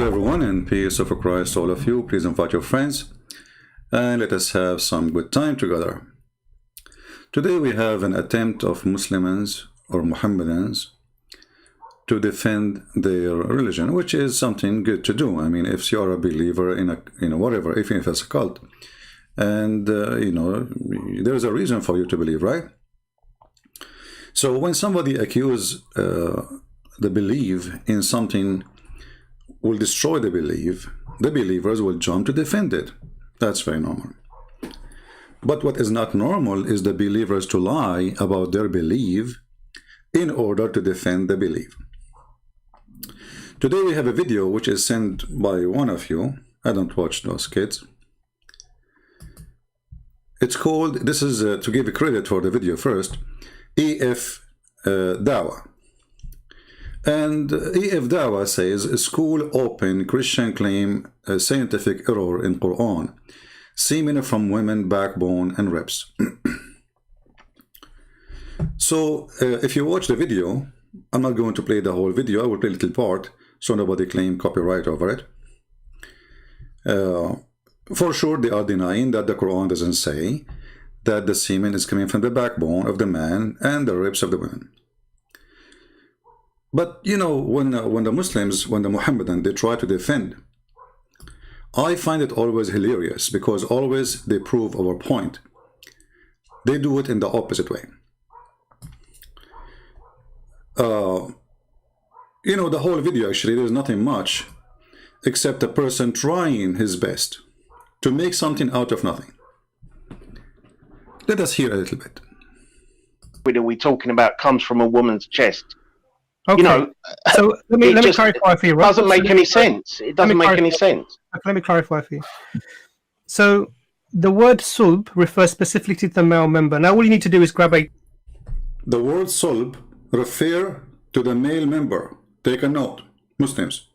Hello everyone, and peace of Christ to all of you. Please invite your friends and let us have some good time together. Today we have an attempt of Muslims or Mohammedans to defend their religion, which is something good to do. I mean, if you are a believer in a whatever, even if it's a cult, and there's a reason for you to believe, right? So when somebody accuses the belief in something will destroy the belief, the believers will jump to defend it. That's very normal. But what is not normal is the believers to lie about their belief in order to defend the belief. Today we have a video which is sent by one of you. I don't watch those kids. It's called, this is to give credit for the video first, EFDwah. And EFDwah says, school open, Christian claim a scientific error in Quran, semen from women, backbone and ribs. So if you watch the video, I'm not going to play the whole video, I will play a little part so nobody claim copyright over it. For sure they are denying that the Quran doesn't say that the semen is coming from the backbone of the man and the ribs of the women. But you know, when the Muslims, when the Mohammedan, they try to defend, I find it always hilarious because always they prove our point. They do it in the opposite way. You know, the whole video actually, there's nothing much except a person trying his best to make something out of nothing. Let us hear a little bit. What are we talking about comes from a woman's chest. Okay. You know, so let me clarify for you. It doesn't make any sense. It doesn't make any sense. Let me clarify for you. So the word sulb refers specifically to the male member. Now all you need to do is grab a... The word sulb refer to the male member. Take a note, Muslims.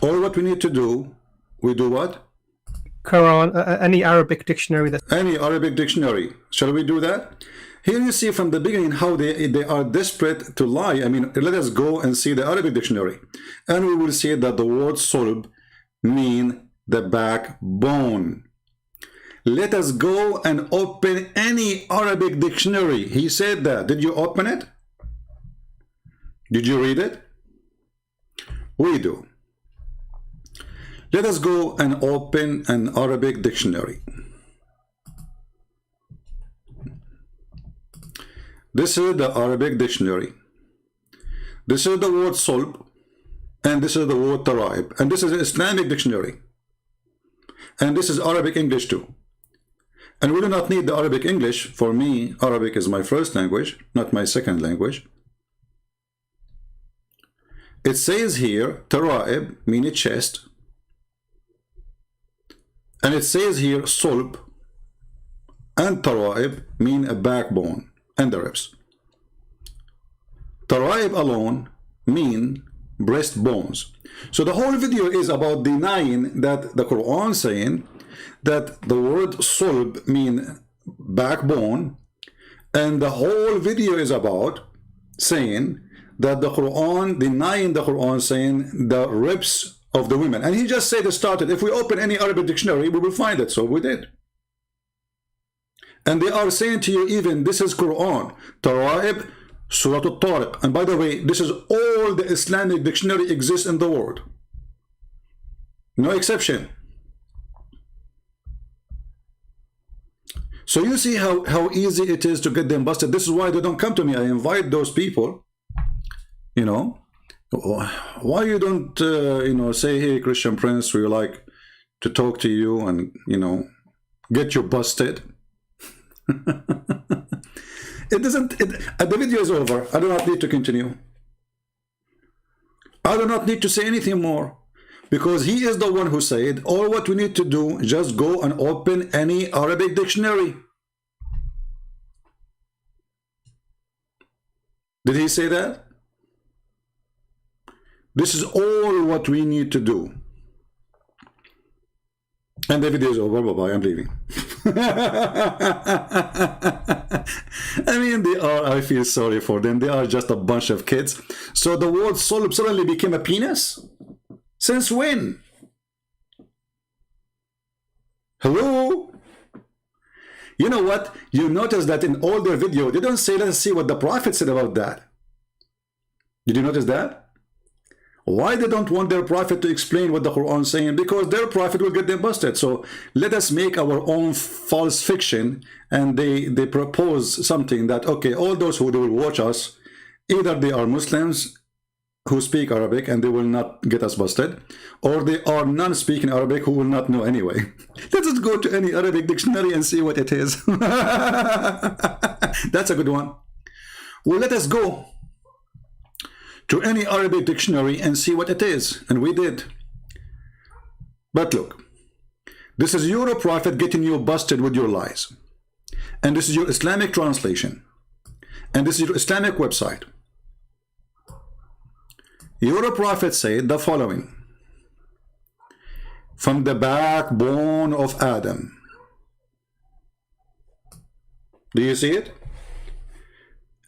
All what we need to do, we do what? Quran, any Arabic dictionary. Any Arabic dictionary. Shall we do that? Here you see from the beginning how they are desperate to lie. I mean, let us go and see the Arabic dictionary. And we will see that the word sulb mean the backbone. Let us go and open any Arabic dictionary. He said that. Did you open it? Did you read it? We do. Let us go and open an Arabic dictionary. This is the Arabic dictionary. This is the word sulb, and this is the word taraib, and this is an Islamic dictionary. And this is Arabic English too. And we do not need the Arabic English. For me, Arabic is my first language, not my second language. It says here, taraib, meaning chest. And it says here, sulb, and taraib mean a backbone and the ribs. Taraib alone mean breastbones. So the whole video is about denying that the Quran saying that the word sulb mean backbone, and the whole video is about saying that the Quran, denying the Quran saying the ribs of the women. And he just said it started, if we open any Arabic dictionary, we will find it. So we did. And they are saying to you, even this is Quran, Taraib, Surah Al-Tariq. And by the way, this is all the Islamic dictionary exists in the world. No exception. So you see how easy it is to get them busted. This is why they don't come to me. I invite those people, you know. Why you don't, say, hey, Christian Prince, we like to talk to you and, get you busted. The video is over. I do not need to continue. I do not need to say anything more because he is the one who said all what we need to do, just go and open any Arabic dictionary. Did he say that? This is all what we need to do. And the video is over. Bye-bye. I'm leaving. I mean, I feel sorry for them. They are just a bunch of kids. So the word sulb suddenly became a penis? Since when? Hello? You know what? You notice that in all their video, they don't say, let's see what the Prophet said about that. Did you notice that? Why they don't want their Prophet to explain what the Quran is saying? Because their Prophet will get them busted. So let us make our own false fiction, and they propose something that, okay, all those who will watch us, either they are Muslims who speak Arabic and they will not get us busted, or they are non-speaking Arabic who will not know anyway. Let us go to any Arabic dictionary and see what it is. That's a good one. Well, let us go to any Arabic dictionary and see what it is. And we did. But look, this is your Prophet getting you busted with your lies. And this is your Islamic translation. And this is your Islamic website. Your Prophet said the following: from the backbone of Adam. Do you see it?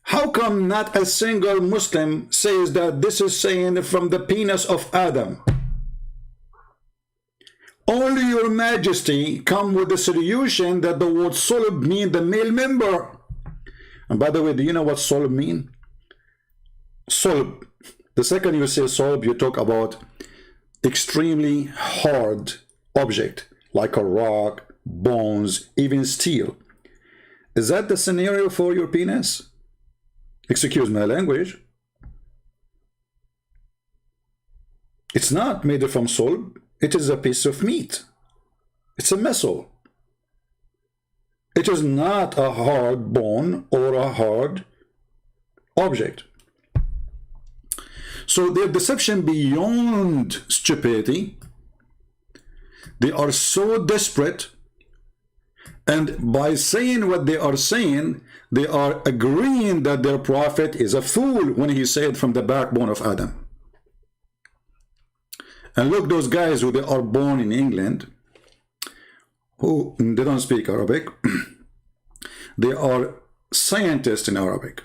How come not a single Muslim says that this is saying from the penis of Adam? Only your Majesty come with the solution that the word sulb mean the male member. And by the way, do you know what sulb mean? Sulb. The second you say sulb, you talk about extremely hard object, like a rock, bones, even steel. Is that the scenario for your penis? Excuse my language. It's not made from sulb. It is a piece of meat. It's a missile. It is not a hard bone or a hard object. So their deception beyond stupidity. They are so desperate, and by saying what they are saying, they are agreeing that their Prophet is a fool when he said from the backbone of Adam. And look, those guys who they are born in England, who they don't speak Arabic, they are scientists in Arabic.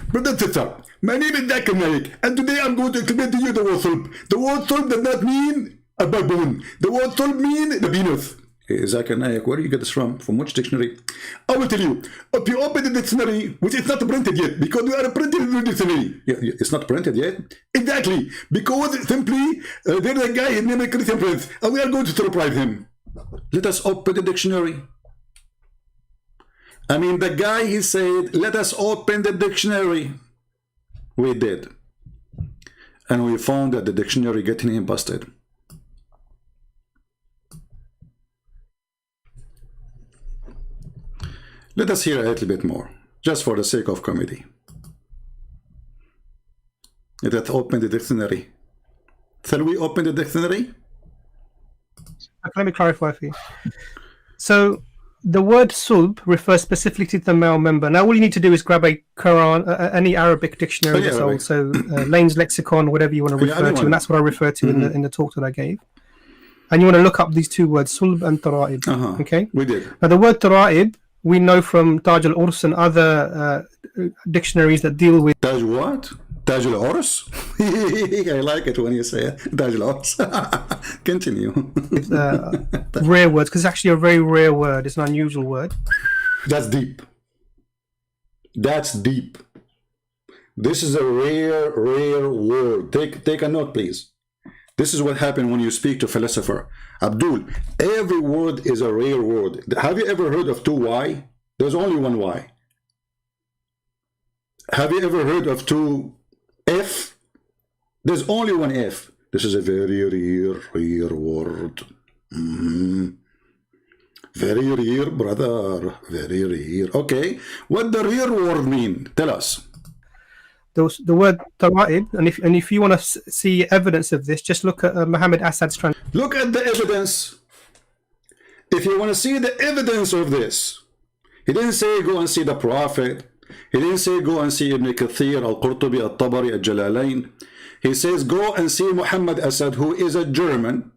Brother Tita, my name is Dr. Malik, and today I'm going to explain to you the word sulb. The word sulb does not mean a backbone. The word sulb means the penis. Zakir Naik, where do you get this from? From which dictionary? I will tell you. If you open the dictionary, which is not printed yet, because we are printing the dictionary. Yeah, it's not printed yet? Exactly. Because simply, there's a guy, his name is Christian Prince, and we are going to surprise him. Let us open the dictionary. I mean, the guy, he said, let us open the dictionary. We did. And we found that the dictionary getting him busted. Let us hear a little bit more, just for the sake of comedy. Let us open the dictionary. Shall we open the dictionary? Let me clarify for you. So, the word sulb refers specifically to the male member. Now, all you need to do is grab a Quran, any Arabic dictionary that's old, so Lane's Lexicon, whatever you want to refer to, and that's what I refer to in the talk that I gave. And you want to look up these two words, sulb and tara'ib. Okay? We did. Now, the word tara'ib, we know from Taj al-Urs and other dictionaries that deal with... Taj what? Taj al-Urs? I like it when you say it. Taj al-Urs. Continue. Rare words, because it's actually a very rare word. It's an unusual word. That's deep. That's deep. This is a rare word. Take a note, please. This is what happened when you speak to a philosopher. Abdul, every word is a rare word. Have you ever heard of 2Y? There's only one Y. Have you ever heard of 2F? There's only one F. This is a very rare word. Very rare, brother. Very rare. Okay. What the rare word mean? Tell us. The word tara'ib, and if you want to see evidence of this, just look at Muhammad Assad's translation. Look at the evidence. If you want to see the evidence of this, he didn't say go and see the Prophet. He didn't say go and see Ibn Kathir, Al-Qurtubi, Al-Tabari, Al-Jalalain. He says go and see Muhammad Assad, who is a German,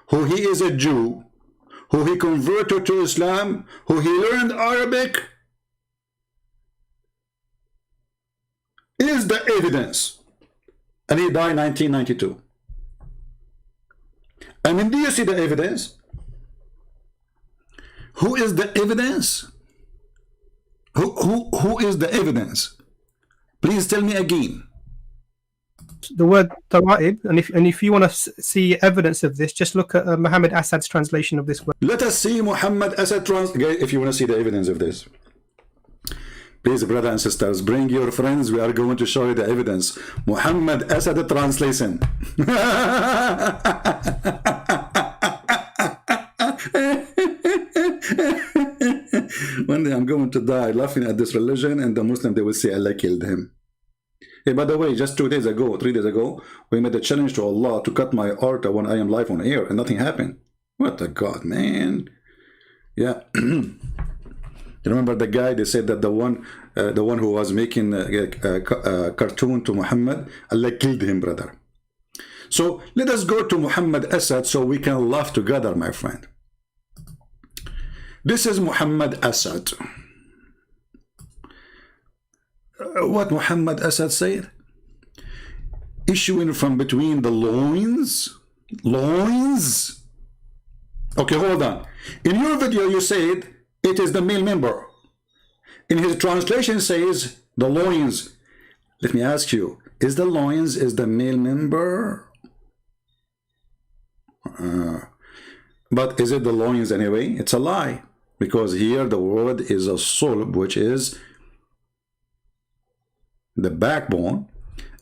who he is a Jew, who he converted to Islam, who he learned Arabic. Is the evidence. And he died in 1992. I mean, do you see the evidence? Who is the evidence? Who is the evidence? Please tell me again. The word tara'ib, and if you want to see evidence of this, just look at Muhammad Assad's translation of this word. Let us see Muhammad Assad if you want to see the evidence of this. Please, brothers and sisters, bring your friends. We are going to show you the evidence. Muhammad Assad translation. One day I'm going to die laughing at this religion, and the Muslim, they will say Allah killed him. Hey, by the way, just 2 days ago, 3 days ago, we made a challenge to Allah to cut my aorta when I am live on air, and nothing happened. What a God, man. Yeah. You remember the guy, they said that the one who was making a cartoon to Muhammad, Allah killed him, brother. So let us go to Muhammad Assad so we can laugh together, my friend. This is Muhammad Assad. What Muhammad Assad said? Issuing from between the loins. Loins? Okay, hold on. In your video, you said it is the male member. In his translation says the loins. Let me ask you, is the loins is the male member? But is it the loins anyway? It's a lie. Because here the word is a sulb, which is the backbone.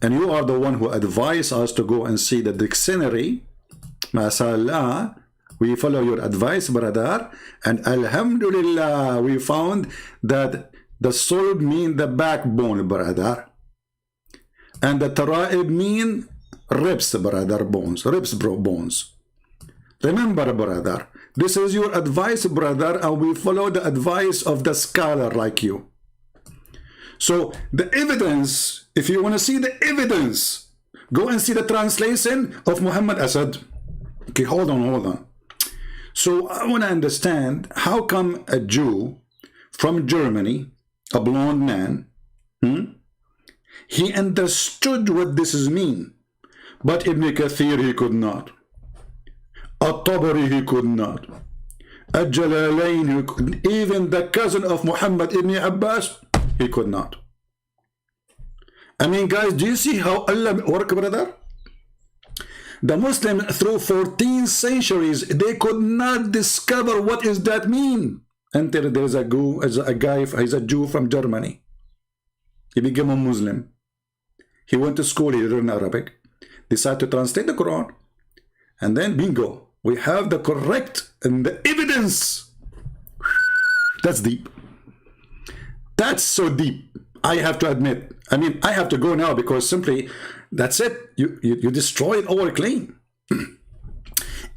And you are the one who advised us to go and see the dictionary. Mashallah. We follow your advice, brother, and alhamdulillah, we found that the sulb mean the backbone, brother, and the tara'ib mean ribs, brother, bones, ribs, bones. Remember, brother, this is your advice, brother, and we follow the advice of the scholar like you. So the evidence, if you want to see the evidence, go and see the translation of Muhammad Assad. Okay, hold on. So I want to understand, how come a Jew from Germany, a blonde man, he understood what this is mean, but Ibn Kathir, he could not. At-Tabari, he could not. Al-Jalalain, he could, even the cousin of Muhammad ibn Abbas, he could not. I mean, guys, do you see how Allah works, brother? The Muslim, through 14 centuries, they could not discover what is that mean until there is a guy, he's a Jew from Germany. He became a Muslim. He went to school, he learned Arabic, decided to translate the Quran, and then bingo, we have the correct and the evidence. That's deep. That's so deep. I have to admit. I mean, I have to go now because simply, that's it. You destroyed our claim.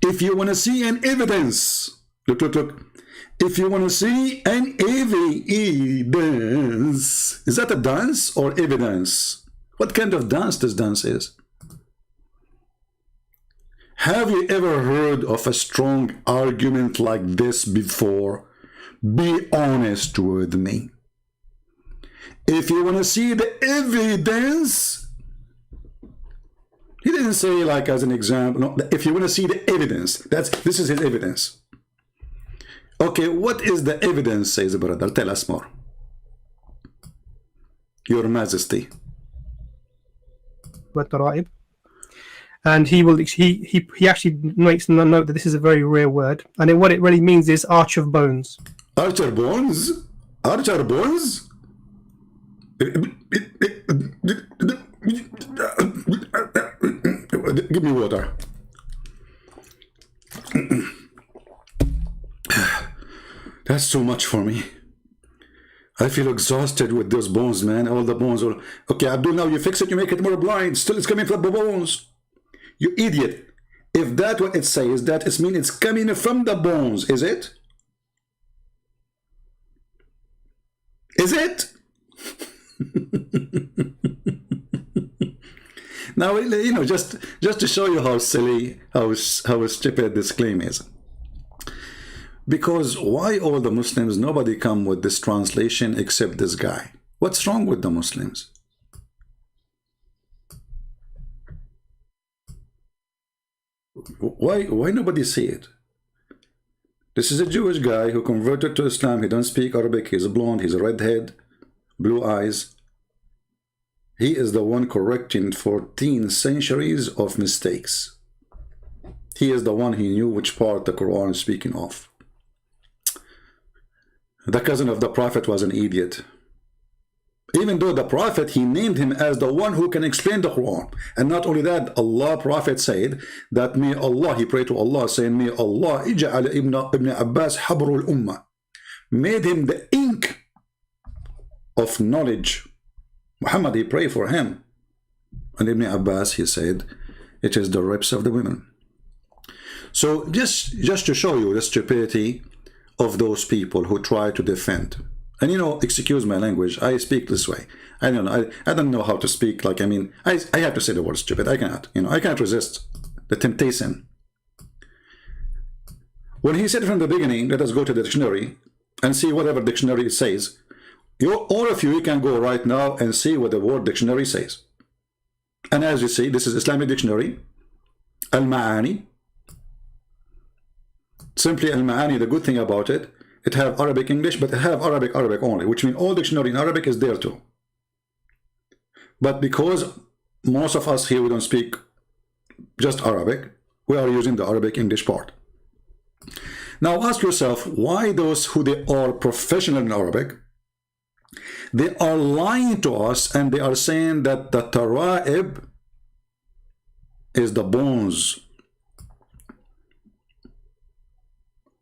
If you want to see an evidence, look. If you want to see an evidence, is that a dance or evidence? What kind of dance this dance is? Have you ever heard of a strong argument like this before? Be honest with me. If you want to see the evidence, he didn't say like as an example. No, if you want to see the evidence, this is his evidence. Okay, what is the evidence, says the brother? Tell us more. Your Majesty. And he actually makes a note that this is a very rare word, and what it really means is arch of bones. Archer bones? Archer bones? Give me water. That's too much for me. I feel exhausted with those bones, man. All the bones are... Okay, Abdul, now you fix it, you make it more blind. Still it's coming from the bones. You idiot. If that's what it says, that it means it's coming from the bones, is it? Is it? Now, you know, just to show you how silly, how stupid this claim is. Because why all the Muslims, nobody come with this translation except this guy? What's wrong with the Muslims? Why nobody see it? This is a Jewish guy who converted to Islam. He don't speak Arabic. He's a blonde. He's a redhead, blue eyes. He is the one correcting 14 centuries of mistakes. He is the one he knew which part the Quran is speaking of. The cousin of the Prophet was an idiot. Even though the Prophet, he named him as the one who can explain the Quran. And not only that, Allah, Prophet said that may Allah, he prayed to Allah saying, may Allah ij'al ibn Abbas habrul ummah. Made him the ink of knowledge. Muhammad, he prayed for him. And Ibn Abbas, he said, it is the ribs of the women. So just to show you the stupidity of those people who try to defend. And you know, excuse my language, I speak this way. I don't know, I don't know how to speak. Like, I mean, I have to say the word stupid. I cannot, you know, I can't resist the temptation. When he said from the beginning, let us go to the dictionary and see whatever dictionary says. All of you can go right now and see what the word dictionary says. And as you see, this is Islamic dictionary, Al-Ma'ani. Simply Al-Ma'ani, the good thing about it, it have Arabic English, but it have Arabic only, which means all dictionary in Arabic is there too. But because most of us here, we don't speak just Arabic, we are using the Arabic English part. Now ask yourself, why those who they are professional in Arabic, they are lying to us and they are saying that the tara'ib is the bones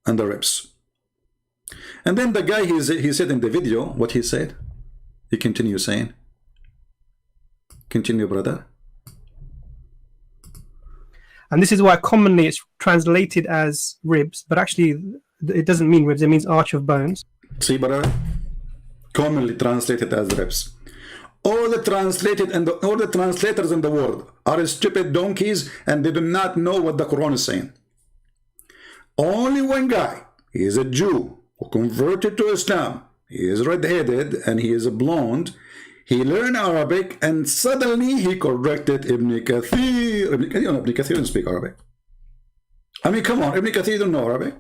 and the ribs. And then the guy, he said in the video, what he said, he continues saying, continue, brother. And this is why commonly it's translated as ribs, but actually it doesn't mean ribs, it means arch of bones. See, brother? Commonly translated as ribs. All the translators in the world are stupid donkeys and they do not know what the Quran is saying. Only one guy, he is a Jew who converted to Islam. He is red-headed and he is a blonde. He learned Arabic and suddenly he corrected Ibn Kathir. Ibn Kathir didn't speak Arabic. I mean, come on, Ibn Kathir don't know Arabic.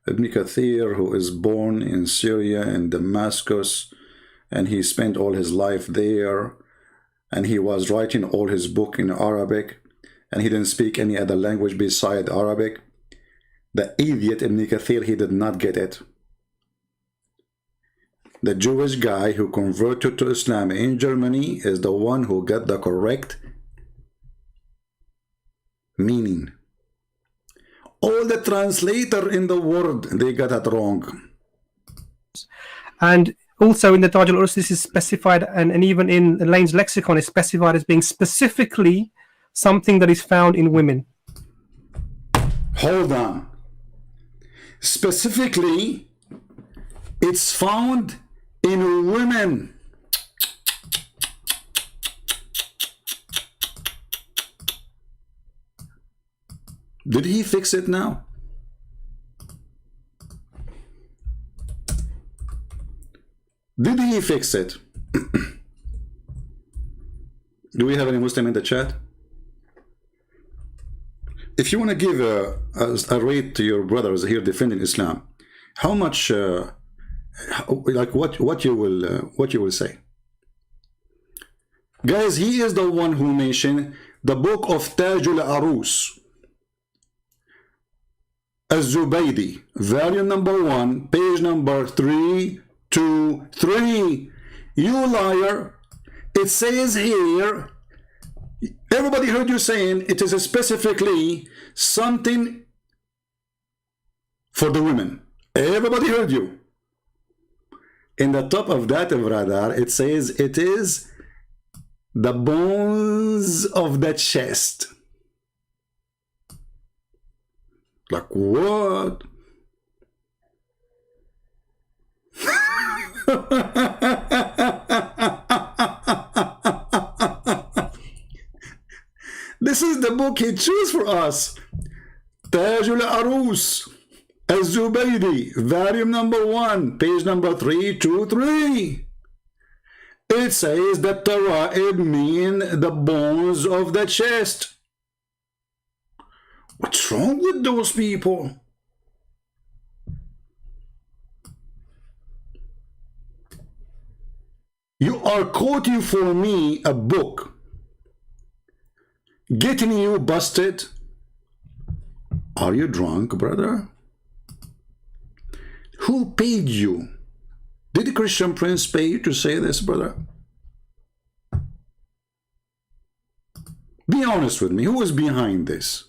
Ibn Kathir, who is born in Syria, in Damascus, and he spent all his life there, and he was writing all his book in Arabic, and he didn't speak any other language beside Arabic. The idiot Ibn Kathir, he did not get it. The Jewish guy who converted to Islam in Germany is the one who got the correct meaning. All the translator in the world, they got it wrong. And also in the Taj al-Urus, this is specified, and even in Lane's lexicon, is specified as being specifically something that is found in women. Hold on. Specifically, it's found in women. Did he fix it now? Did he fix it? Do we have any Muslim in the chat? If you want to give a rate to your brothers here defending Islam, how much, like what you will say? Guys, he is the one who mentioned the book of Taj al-Arus, Az-Zubaydi, volume number 1, page number 323. You liar! It says here, everybody heard you saying it is specifically something for the women. Everybody heard you. In the top of that, brother, it says it is the bones of the chest. Like what? This is the book he chose for us. Taj al-Arus, Az-Zubaydi, volume number 1, page number 323. It says that Tara'ib mean the bones of the chest. What's wrong with those people? You are quoting for me a book, getting you busted. Are you drunk, brother? Who paid you? Did the Christian Prince pay you to say this, brother? Be honest with me. Who is behind this?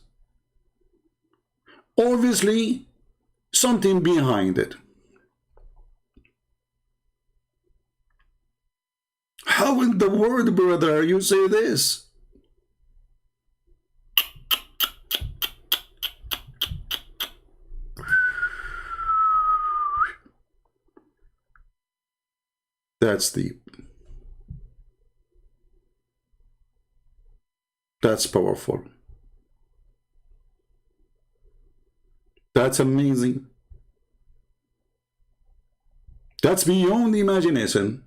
Obviously, something behind it. How in the world, brother, you say this? That's deep. That's powerful. That's amazing. That's beyond imagination.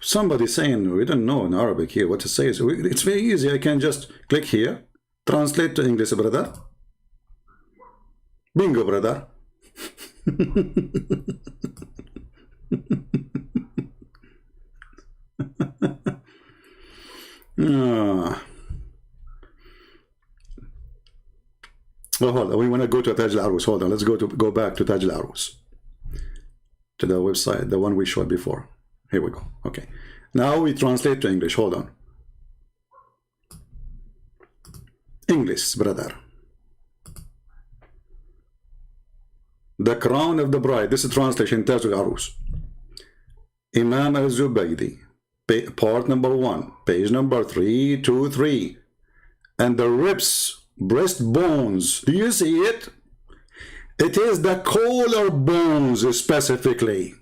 Somebody saying we don't know in Arabic here what to say. So it's very easy. I can just click here, translate to English, brother. Bingo, brother. Well, hold on. We want to go to Taj al-Arus. Hold on. Let's go back to Taj al-Arus, to the website, the one we showed before. Here we go. Okay. Now we translate to English. Hold on. English, brother. The crown of the bride. This is translation, Taj al-Arus. Imam al-Zubaydi, part number 1, page number 323. And the ribs, breastbones. Do you see it? It is the collarbones specifically.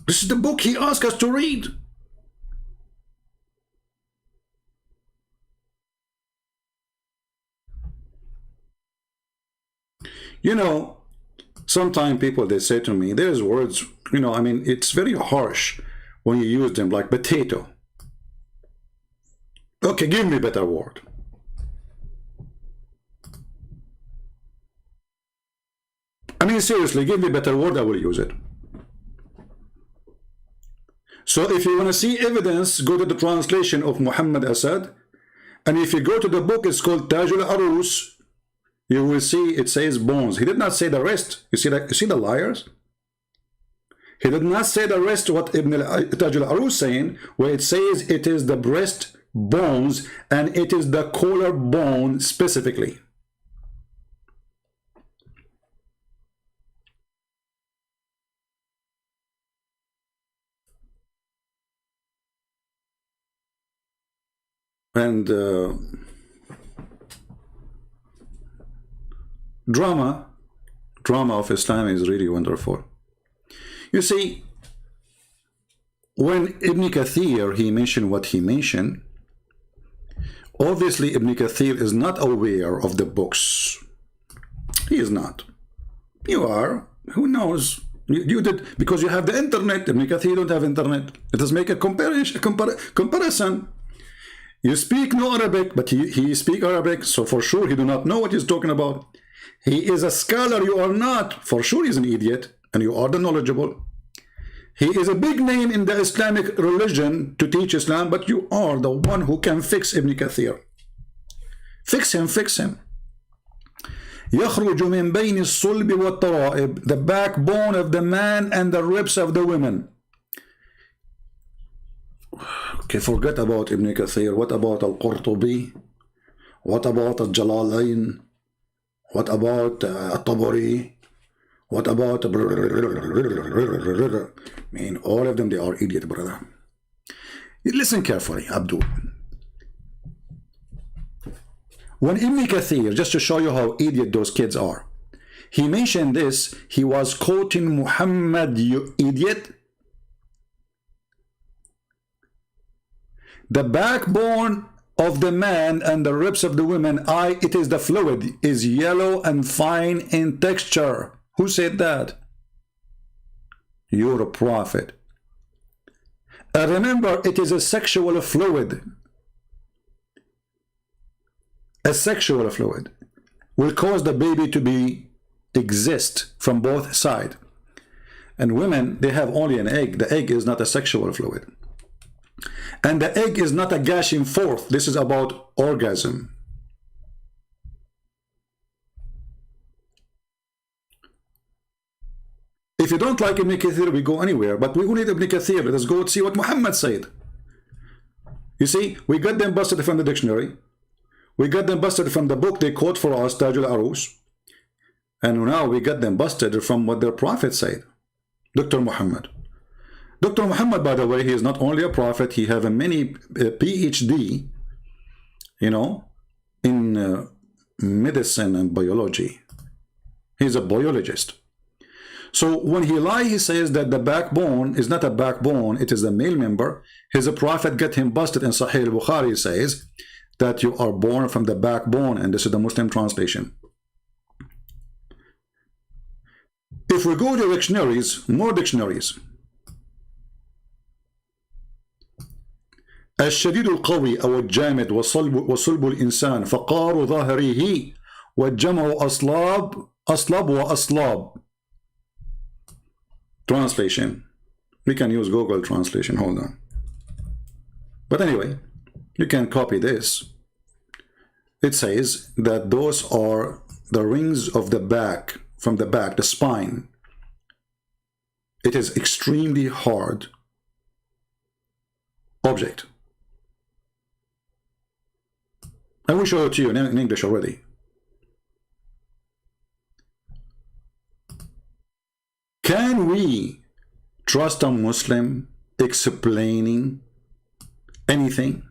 This is the book he asked us to read. You know, sometimes people, they say to me, there's words, you know, I mean, it's very harsh when you use them, like potato. Okay, give me a better word. I mean, seriously, give me a better word, I will use it. So if you want to see evidence, go to the translation of Muhammad Asad. And if you go to the book, it's called Taj al-Arus. You will see it says bones. He did not say the rest. You see the liars? He did not say the rest what Ibn Taj al-Arus saying, where it says it is the breast bones and it is the collarbone specifically. And drama of Islam is really wonderful. You see, when Ibn Kathir, he mentioned what he mentioned, obviously Ibn Kathir is not aware of the books. He is not. You are. Who knows? You did, because you have the internet. Ibn Kathir don't have internet. Let us make a comparison. You speak no Arabic, but he speak Arabic, so for sure he do not know what he's talking about. He is a scholar, you are not. For sure he's an idiot, and you are the knowledgeable. He is a big name in the Islamic religion to teach Islam, but you are the one who can fix Ibn Kathir. Fix him, fix him. يخرج من بين الصلب والترائب, the backbone of the man and the ribs of the women. Okay, forget about Ibn Kathir. What about Al-Qurtubi? What about Al-Jalalain? What about Al-Tabari? What about... I mean, all of them, they are idiot, brother. Listen carefully, Abdul. When Ibn Kathir, just to show you how idiot those kids are, he mentioned this, he was quoting Muhammad, you idiot. The backbone of the man and the ribs of the women, it is the fluid, is yellow and fine in texture. Who said that? You're a prophet. Remember, it is a sexual fluid. a sexual fluid, will cause the baby to be exist from both sides. And women, they have only an egg. The egg is not a sexual fluid. And the egg is not a gushing forth. This is about orgasm. If you don't like Ibn Kathir, we go anywhere. But we need Ibn Kathir. Let us go see what Muhammad said. You see, we got them busted from the dictionary. We got them busted from the book they quote for us, Taj al-Arus. And now we got them busted from what their prophet said, Dr. Muhammad. Dr. Muhammad, by the way, he is not only a prophet, he have a many PhD, you know, in medicine and biology. He's a biologist. So when he lies, he says that the backbone is not a backbone, it is a male member. His prophet get him busted in Sahih al-Bukhari, says that you are born from the backbone, and this is the Muslim translation. If we go to dictionaries, more dictionaries. الشديد القوي أو الجامد وصلب الإنسان فقار ظاهره والجمع أصلاب وأصلاب. Translation. We can use Google translation. Hold on. But anyway, you can copy this. It says that those are the rings of the back, from the back, the spine. It is extremely hard object. I will show it to you in English already. Can we trust a Muslim explaining anything?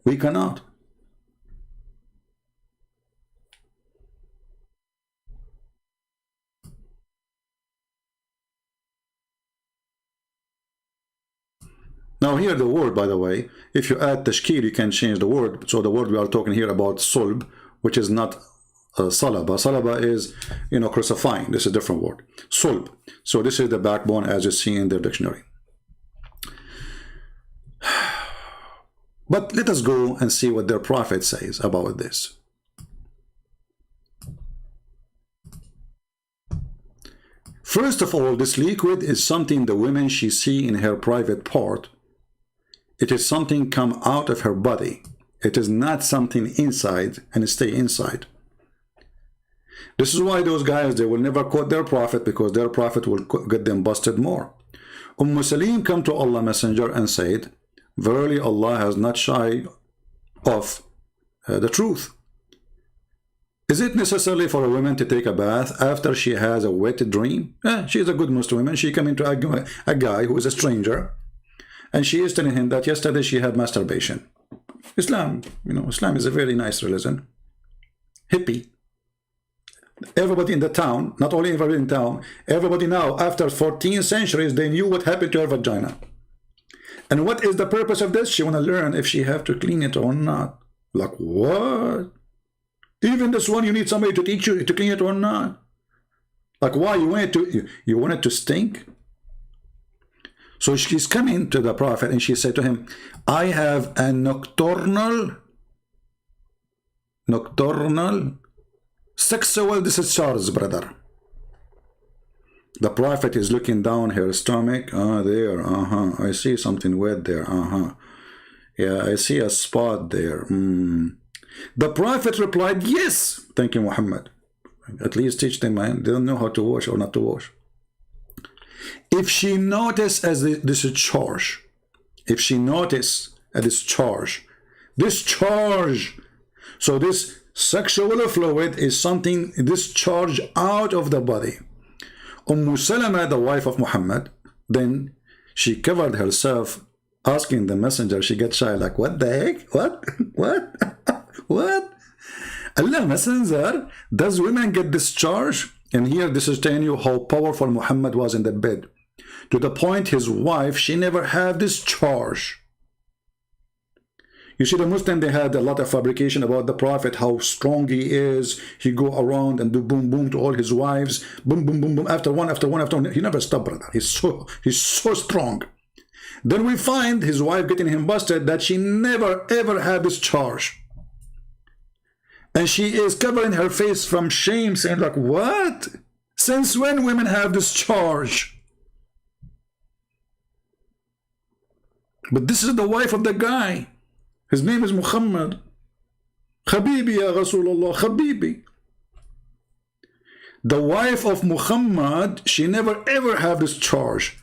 We cannot. Now here the word, by the way, if you add tashkil, you can change the word. So the word we are talking here about sulb, which is not salaba. Salaba is, you know, crucifying. This is a different word. Sulb. So this is the backbone as you see in their dictionary. But let us go and see what their prophet says about this. First of all, this liquid is something the women she see in her private part. It is something come out of her body. It is not something inside and stay inside. This is why those guys, they will never quote their prophet, because their prophet will get them busted more. Salim come to Allah Messenger and said, verily Allah has not shy of the truth. Is it necessary for a woman to take a bath after she has a wet dream? She is a good Muslim woman. She come into a guy who is a stranger, and she is telling him that yesterday she had masturbation. Islam, you know, Islam is a very nice religion. Hippie. Everybody in the town, not only everybody in town, everybody now, after 14 centuries, they knew what happened to her vagina. And what is the purpose of this? She want to learn if she have to clean it or not. Like, what? Even this one, you need somebody to teach you to clean it or not. Like, why? You want it to stink? So she's coming to the prophet and she said to him, I have a nocturnal sexual discharge, brother. The prophet is looking down her stomach. There, I see something wet there. Yeah, I see a spot there. The prophet replied, yes. Thank you, Muhammad. At least teach them, man. They don't know how to wash or not to wash. If she noticed as this charge, if she noticed a discharge, so this sexual fluid is something discharged out of the body. Salama, the wife of Muhammad, then she covered herself, asking the messenger. She gets shy, like, what the heck? What? What? Allah Messenger, does women get discharged? And here this is telling you how powerful Muhammad was in the bed, to the point his wife, she never had discharge. You see, the Muslim, they had a lot of fabrication about the prophet, how strong he is. He go around and do boom boom to all his wives, boom boom boom boom, after one. He never stopped, brother. He's so strong. Then we find his wife getting him busted that she never ever had this charge. And she is covering her face from shame, saying like, what? Since when women have this charge? But this is the wife of the guy. His name is Muhammad. Habibi ya Rasulullah, Habibi. The wife of Muhammad, she never ever had this charge.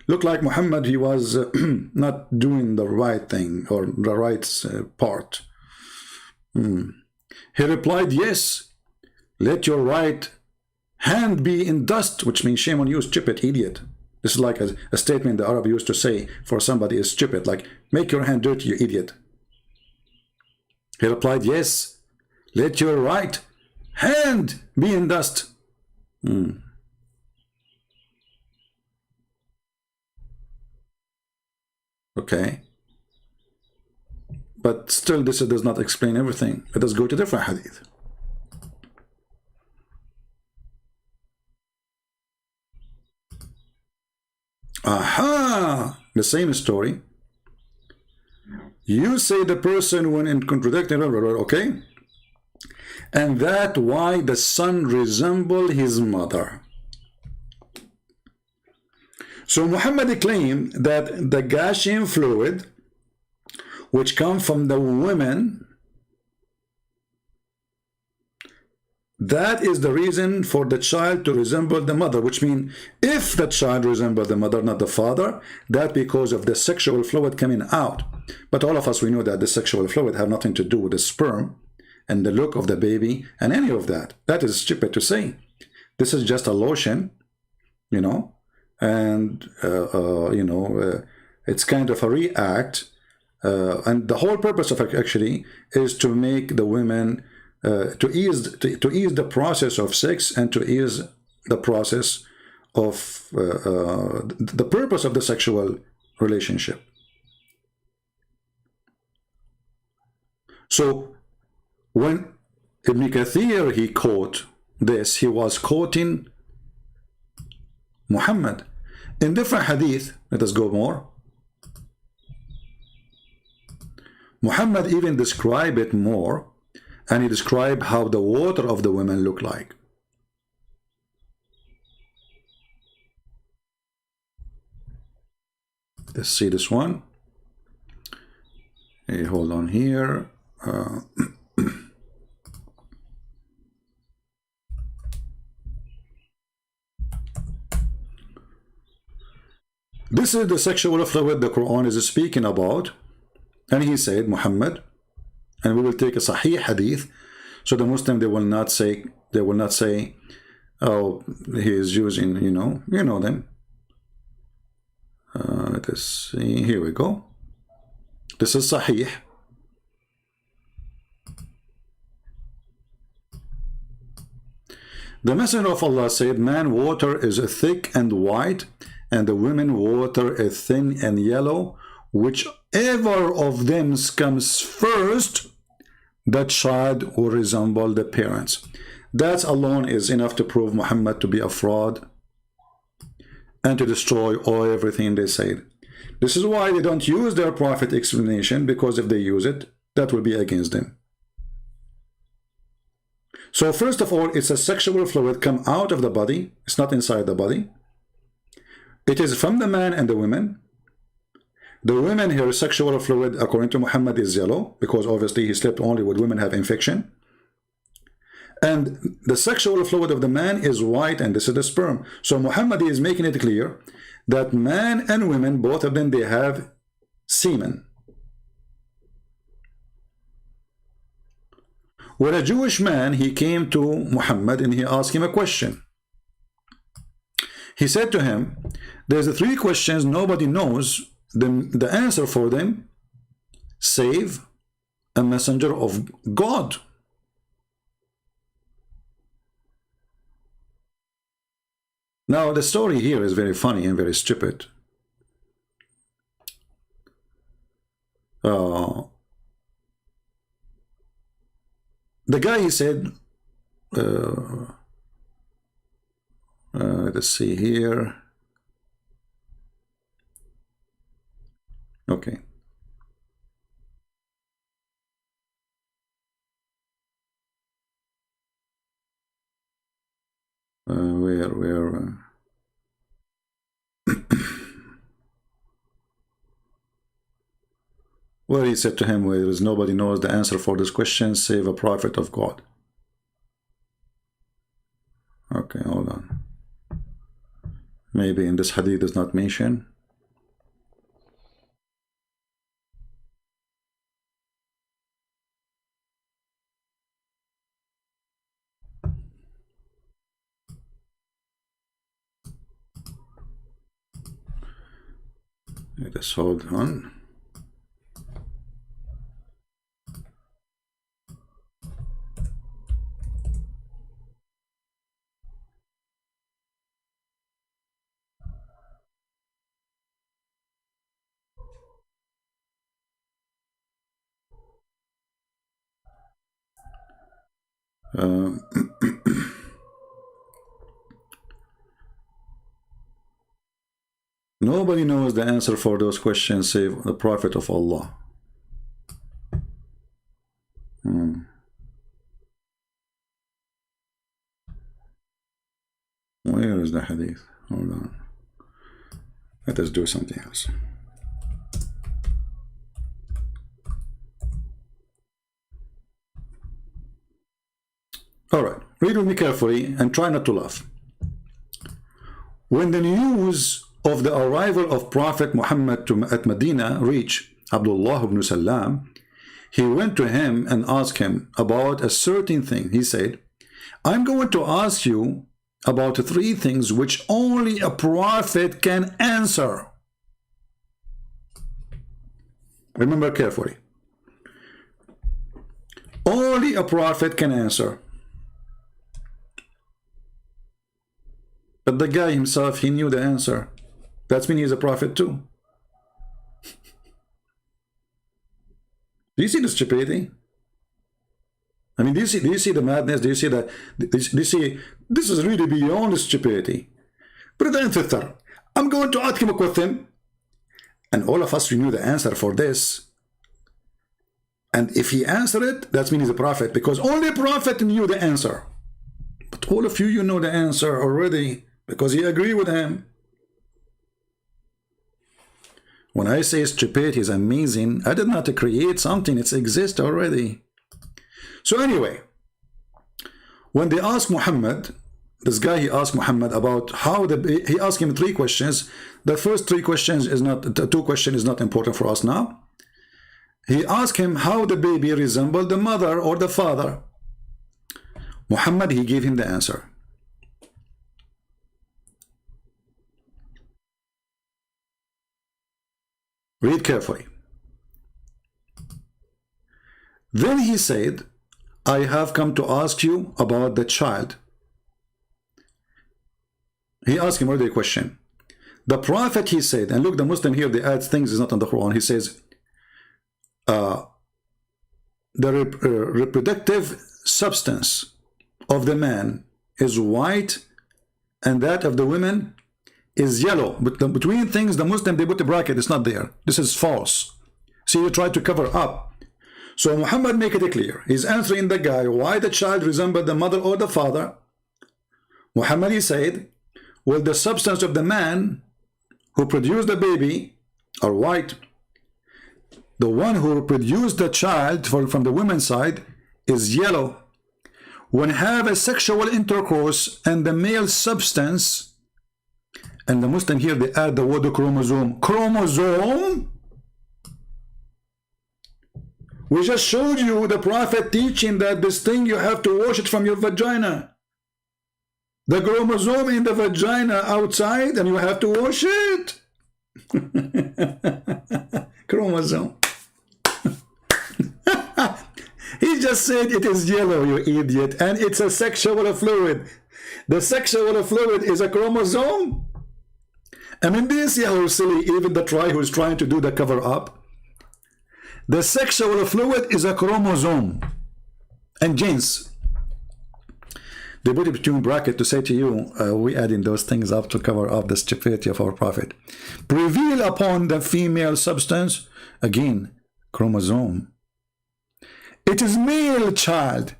Looked like Muhammad, he was not doing the right thing or the right part. He replied, yes, let your right hand be in dust, which means shame on you, stupid idiot. This is like a statement the Arab used to say for somebody is stupid, like, make your hand dirty, you idiot. He replied, yes, let your right hand be in dust. Okay. But still, this does not explain everything. Let us go to different hadith. Aha! The same story. You say the person when in contradicting, okay? And that why the son resembled his mother. So Muhammad claimed that the gushing fluid which come from the women, that is the reason for the child to resemble the mother, which means if the child resembles the mother, not the father, that because of the sexual fluid coming out. But all of us, we know that the sexual fluid have nothing to do with the sperm and the look of the baby and any of that. That is stupid to say. This is just a lotion, you know, and it's kind of a react, and the whole purpose of it actually is to make the women to ease the process of sex and to ease the process of the purpose of the sexual relationship. So when Ibn Kathir he quote this, he was quoting Muhammad. In different hadith, let us go more. Muhammad even described it more, and he described how the water of the women look like. Let's see this one. Hey, hold on here. This is the sexual fluid the Quran is speaking about, and he said Muhammad, and we will take a Sahih hadith, so the Muslim they will not say oh, he is using, you know them. Let us see, here we go. This is Sahih. The Messenger of Allah said, man water is thick and white, and the women water is thin and yellow. Whichever of them comes first, that child will resemble the parents. That alone is enough to prove Muhammad to be a fraud and to destroy everything they said. This is why they don't use their prophet explanation, because if they use it, that will be against them. So first of all, it's a sexual fluid come out of the body. It's not inside the body. It is from the man and the women. The women here, sexual fluid, according to Muhammad, is yellow, because obviously he slept only with women have infection. And the sexual fluid of the man is white, and this is the sperm. So Muhammad is making it clear that man and women, both of them, they have semen. When a Jewish man, he came to Muhammad and he asked him a question. He said to him, there's 3 questions nobody knows the answer for them, save a messenger of God. Now the story here is very funny and very stupid. The guy, he said, let's see here. Okay. Where? Where he said to him, "Where there is nobody knows the answer for this question save a prophet of God." Okay, hold on. Maybe in this hadith is not mentioned. Let us hold on. Nobody knows the answer for those questions save the Prophet of Allah. Where is the hadith? Hold on. Let us do something else. Alright, read with me carefully and try not to laugh. When the news of the arrival of Prophet Muhammad at Medina reached Abdullah ibn Salam, he went to him and asked him about a certain thing. He said, "I'm going to ask you about 3 things which only a prophet can answer." Remember carefully. Only a prophet can answer. But the guy himself, he knew the answer. That means he's a prophet too. Do you see the stupidity? I mean, do you see the madness? Do you see that? Do you see this is really beyond stupidity? Brother and sister, I'm going to ask him a question, and all of us, we knew the answer for this. And if he answered it, that means he's a prophet, because only a prophet knew the answer. But all of you, you know the answer already, because you agree with him. When I say stupidity is amazing, I did not create something, it exists already. So anyway, when they asked Muhammad, this guy, he asked Muhammad about how he asked him 3 questions. The first 2 questions is not important for us now. He asked him how the baby resembled the mother or the father. Muhammad, he gave him the answer. Read carefully. Then he said, "I have come to ask you about the child." He asked him already a question. The prophet, he said, and look, the Muslim here, they add things is not on the Quran. He says, the reproductive substance of the man is white and that of the women is yellow. But between things, the Muslim, they put a bracket, it's not there. This is false. See, you try to cover up. So Muhammad make it clear. He's answering the guy why the child resembled the mother or the father. Muhammad, he said, well, the substance of the man who produced the baby are white. The one who produced the child from the women's side is yellow. When have a sexual intercourse and the male substance, and the Muslim here, they add the word chromosome. Chromosome? We just showed you the Prophet teaching that this thing, you have to wash it from your vagina. The chromosome in the vagina outside, and you have to wash it. Chromosome. He just said it is yellow, you idiot, and it's a sexual fluid. The sexual fluid is a chromosome. I mean, do you see how silly even the try who's trying to do the cover up? The sexual fluid is a chromosome and genes. They put it between brackets to say to you, we adding those things up to cover up the stupidity of our prophet. Prevail upon the female substance, again, chromosome. It is male child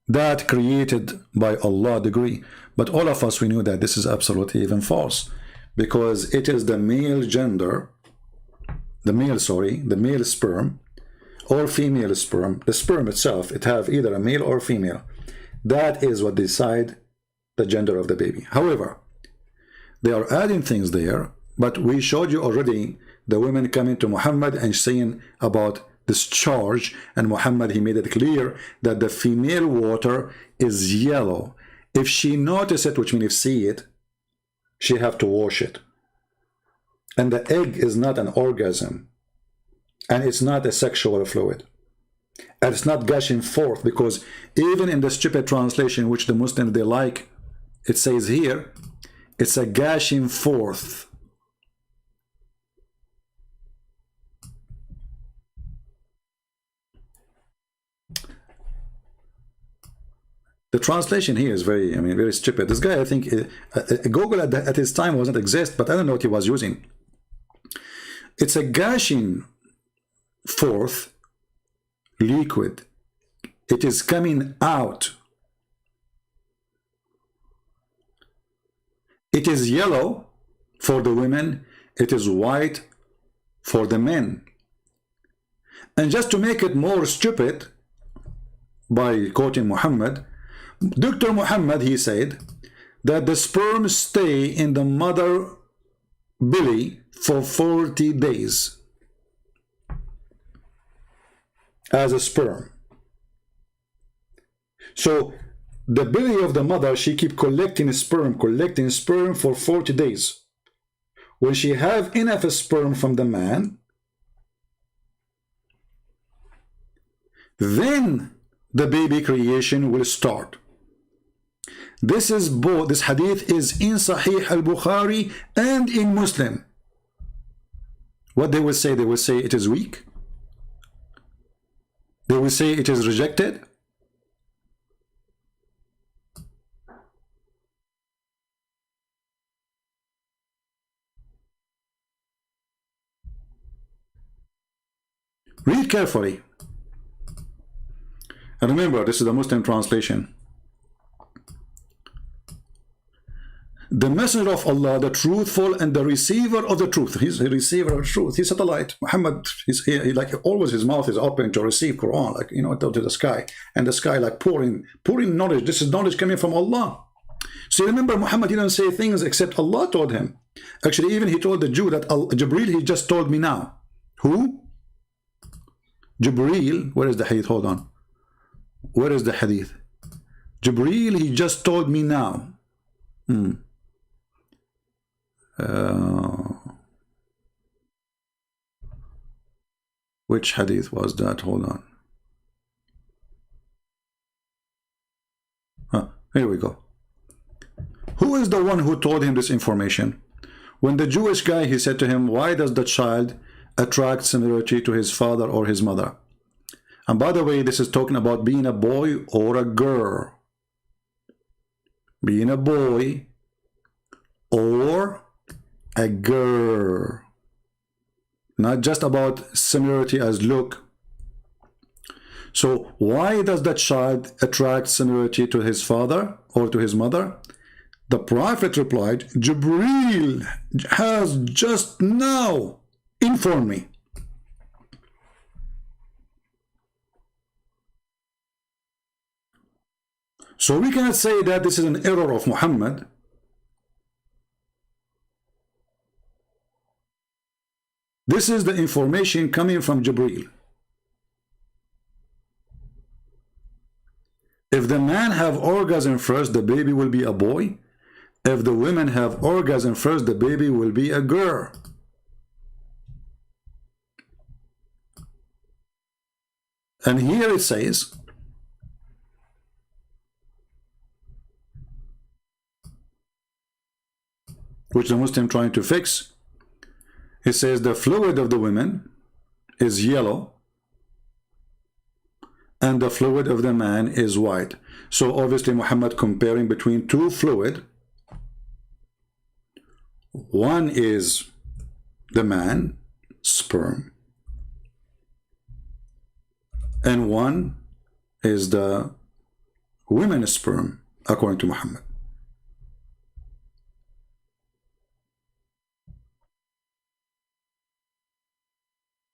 that created by Allah degree. But all of us, we knew that this is absolutely even false, because it is the male gender, the male sperm, or female sperm. The sperm itself, it have either a male or female. That is what decide the gender of the baby. However, they are adding things there, but we showed you already the women coming to Muhammad and saying about discharge, and Muhammad, he made it clear that the female water is yellow. If she notice it, which means if see it, she have to wash it. And the egg is not an orgasm, and it's not a sexual fluid, and it's not gushing forth, because even in the stupid translation which the Muslims they like, it says here it's a gushing forth. The translation here is very, very stupid. This guy, I think, Google at his time wasn't exist, but I don't know what he was using. It's a gushing forth liquid. It is coming out. It is yellow for the women. It is white for the men. And just to make it more stupid, by quoting Muhammad, Dr. Muhammad, he said that the sperm stay in the mother belly for 40 days as a sperm. So the belly of the mother, she keep collecting sperm for 40 days. When she have enough sperm from the man, then the baby creation will start. This is both, this hadith is in Sahih al-Bukhari and in Muslim. What they will say it is weak. They will say it is rejected. Read carefully. And remember, this is the Muslim translation. The messenger of Allah, the truthful and the receiver of the truth. He's a receiver of truth. He's satellite. Muhammad, he like always his mouth is open to receive Quran, like, you know, to the sky. And the sky like pouring knowledge. This is knowledge coming from Allah. So remember, Muhammad didn't say things except Allah told him. Actually, even he told the Jew that Jibreel, he just told me now. Who? Jibreel. Where is the hadith? Hold on. Where is the hadith? Jibreel, he just told me now. Which hadith was that? Hold on. Here we go. Who is the one who told him this information? When the Jewish guy, he said to him, why does the child attract similarity to his father or his mother? And by the way, this is talking about being a boy or a girl. Being a boy or a girl. Not just about similarity as look. So why does the child attract similarity to his father or to his mother? The Prophet replied, Jibreel has just now informed me. So we cannot say that this is an error of Muhammad. This is the information coming from Jibreel. If the man have orgasm first, the baby will be a boy. If the women have orgasm first, the baby will be a girl. And here it says, which the Muslim trying to fix, it says the fluid of the women is yellow and the fluid of the man is white. So obviously Muhammad comparing between two fluid. One is the man, sperm, and one is the women's sperm, according to Muhammad.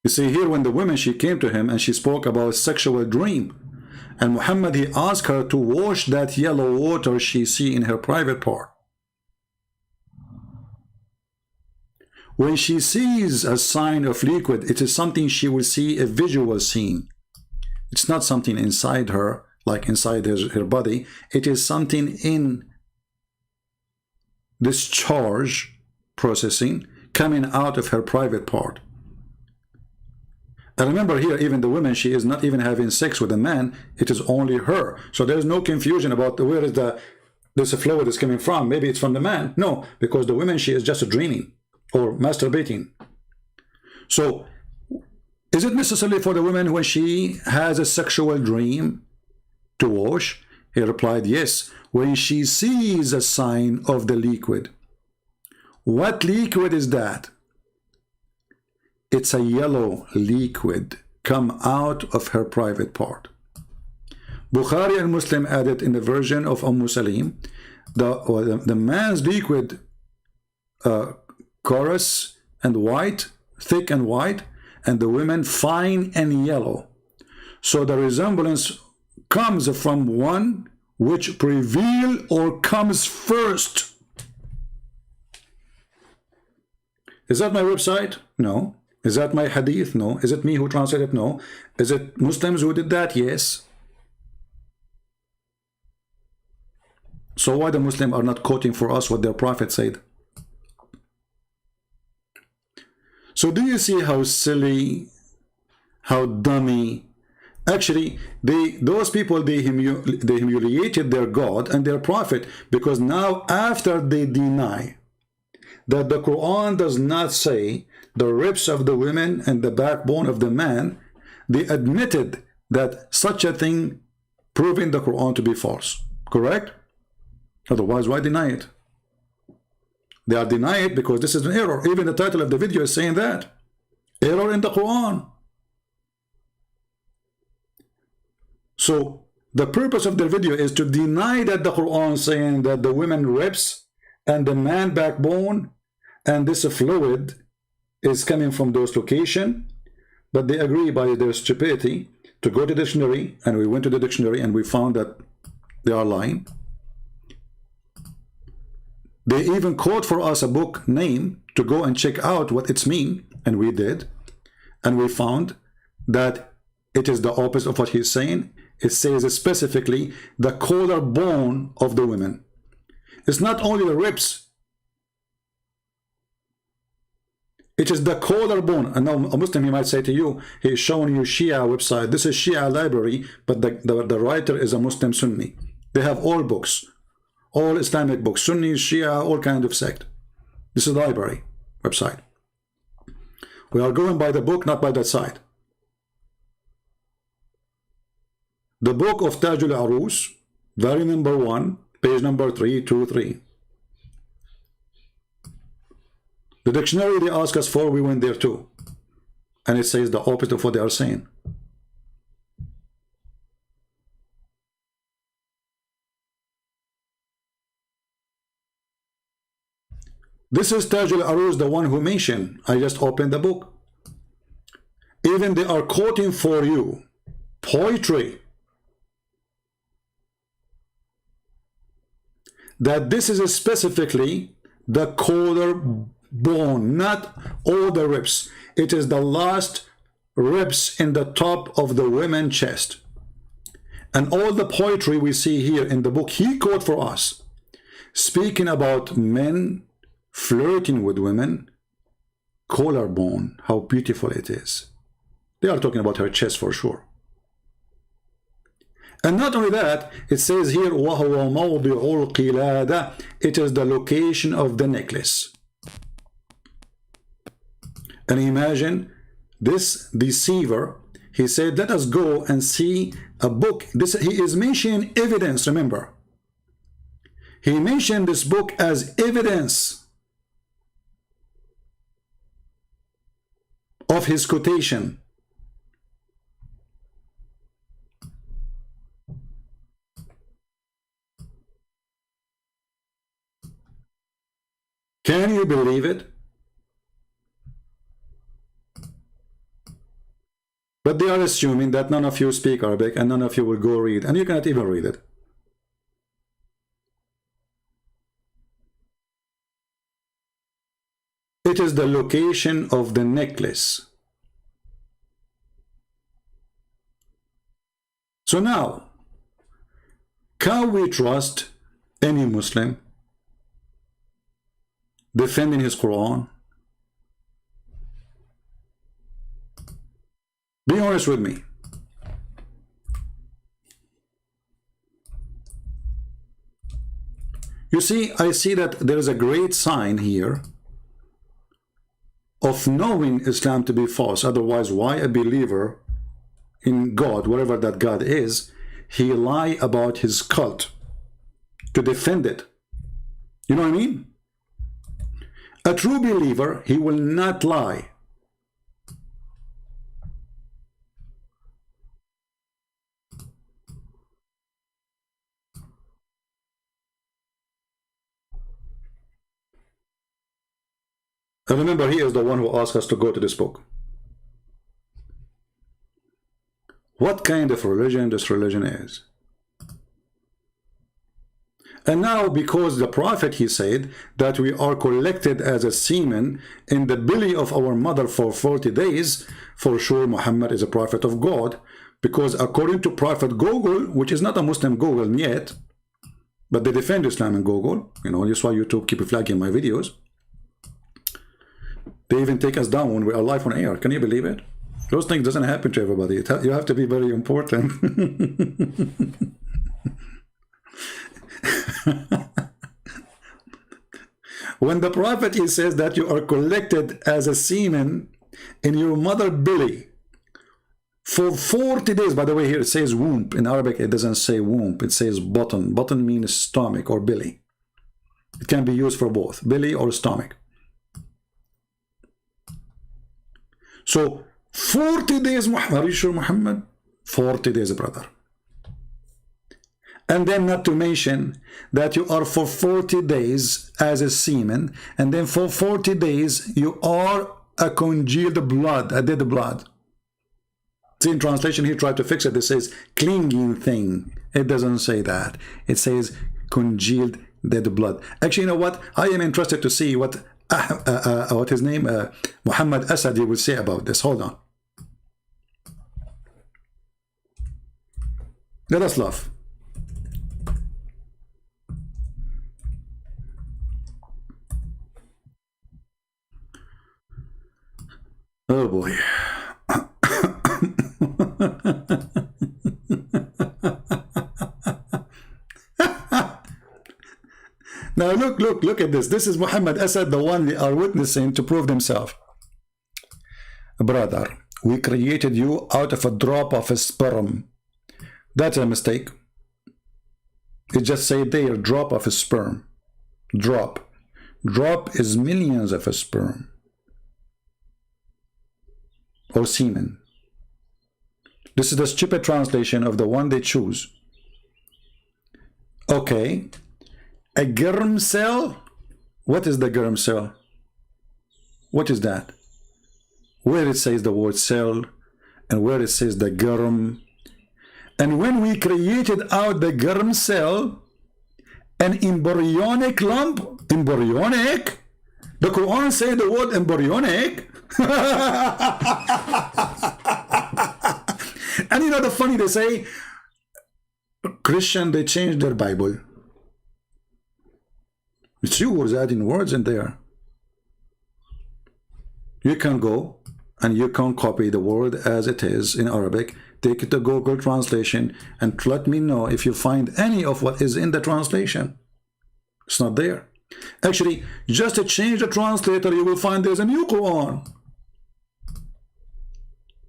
You see here, when the woman, she came to him and she spoke about sexual dream, and Muhammad, he asked her to wash that yellow water she see in her private part. When she sees a sign of liquid, it is something she will see, a visual scene. It's not something inside her, like inside her body. It is something in discharge processing coming out of her private part. And remember here, even the woman, she is not even having sex with a man. It is only her. So there is no confusion about where is this fluid is coming from. Maybe it's from the man. No, because the woman, she is just dreaming or masturbating. So is it necessary for the woman when she has a sexual dream to wash? He replied, yes, when she sees a sign of the liquid. What liquid is that? It's a yellow liquid come out of her private part. Bukhari and Muslim added in the version of Salim, the man's liquid coarse and white, thick and white, and the women fine and yellow. So the resemblance comes from one which prevail or comes first. Is that my website? No. Is that my hadith? No. Is it me who translated? No. Is it Muslims who did that? Yes. So why the Muslims are not quoting for us what their prophet said? So do you see how silly, how dummy? Actually, those people, they humiliated their God and their prophet, because now after they deny that the Quran does not say the ribs of the women and the backbone of the man, they admitted that such a thing, proving the Quran to be false. Correct? Otherwise, why deny it? They are denying it because this is an error. Even the title of the video is saying that. Error in the Quran. So the purpose of the video is to deny that the Quran is saying that the women ribs and the man backbone and this fluid is coming from those locations, but they agree by their stupidity to go to the dictionary, and we went to the dictionary and we found that they are lying. They even quote for us a book name to go and check out what it's mean, and we did, and we found that it is the opposite of what he's saying. It says specifically the collarbone of the women. It's not only the ribs. It is the collarbone. And now a Muslim, he might say to you, he is showing you Shia website. This is Shia library, but the writer is a Muslim Sunni. They have all books, all Islamic books, Sunni, Shia, all kind of sect. This is the library website. We are going by the book, not by that site. The book of Tajul Arus, volume number 1, page number 323. The dictionary they ask us for, we went there too. And it says the opposite of what they are saying. This is Tajul Aruz, the one who mentioned. I just opened the book. Even they are quoting for you poetry that this is specifically the collarbone, not all the ribs. It is the last ribs in the top of the women's chest. And all the poetry we see here in the book he quote for us, speaking about men flirting with women, collarbone, how beautiful it is. They are talking about her chest for sure. And not only that, it says here, وَهُوَ مَوْضِعُ الْقِلَادَةِ, it is the location of the necklace. And imagine this deceiver, he said, let us go and see a book. This, he is mentioning evidence, remember. He mentioned this book as evidence of his quotation. Can you believe it? But they are assuming that none of you speak Arabic and none of you will go read, and you cannot even read it. It is the location of the necklace. So now, can we trust any Muslim defending his Quran? Be honest with me. You see, I see that there is a great sign here of knowing Islam to be false. Otherwise, why a believer in God, whatever that God is, he lie about his cult to defend it? You know what I mean? A true believer, he will not lie. And remember, he is the one who asked us to go to this book. What kind of religion this religion is? And now, because the Prophet, he said that we are collected as a semen in the belly of our mother for 40 days, for sure Muhammad is a prophet of God, because according to Prophet Google, which is not a Muslim Google yet, but they defend Islam in Google, you know, that's why YouTube keep flagging my videos. They even take us down when we are live on air. Can you believe it? Those things doesn't happen to everybody. You have to be very important. When the Prophet, he says that you are collected as a semen in your mother belly for 40 days. By the way, here it says womb. In Arabic, it doesn't say womb. It says button. Button means stomach or belly. It can be used for both, belly or stomach. So 40 days, Muhammad. Are you sure, Muhammad? 40 days, brother. And then not to mention that you are for 40 days as a semen, and then for 40 days you are a congealed blood, a dead blood. See, in translation he tried to fix it. It says clinging thing. It doesn't say that. It says congealed dead blood. Actually, you know what? I am interested to see what his name, Muhammad Asad, will say about this. Hold on. Let us laugh. Oh boy. Now look at this. This is Muhammad Asad, the one they are witnessing to prove themselves. Brother, we created you out of a drop of a sperm. That's a mistake. It just say there, drop of a sperm. Drop. Drop is millions of a sperm. Or semen. This is the stupid translation of the one they choose. Okay. A germ cell? What is the germ cell? What is that? Where it says the word cell and where it says the germ. And when we created out the germ cell, an embryonic lump, embryonic? The Quran says the word embryonic. And you know the funny, they say, Christian, they changed their Bible. It's you who's adding words in there. You can go and you can copy the word as it is in Arabic, take it to Google translation and let me know if you find any of what is in the translation. It's not there. Actually, just to change the translator, you will find there's a new Quran.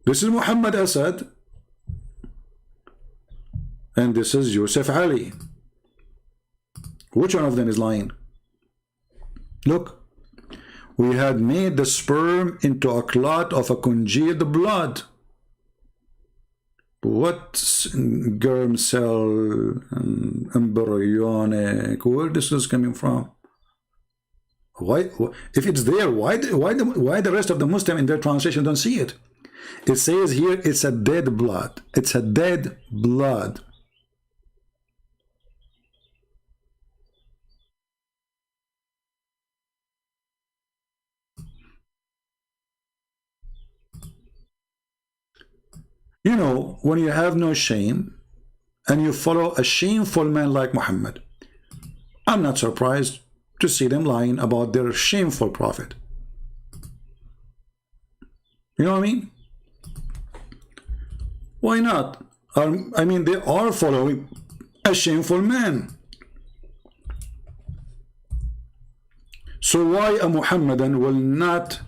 This is Muhammad Asad. and this is Yusuf Ali. Which one of them is lying? Look, we had made the sperm into a clot of a congealed blood. What germ cell, embryonic, where this is coming from? Why, if it's there, why the rest of the Muslim in their translation don't see it? It says here it's a dead blood. It's a dead blood. You know, when you have no shame and you follow a shameful man like Muhammad, I'm not surprised to see them lying about their shameful prophet. You know what I mean? Why not? I mean, they are following a shameful man. So why a Muhammadan will not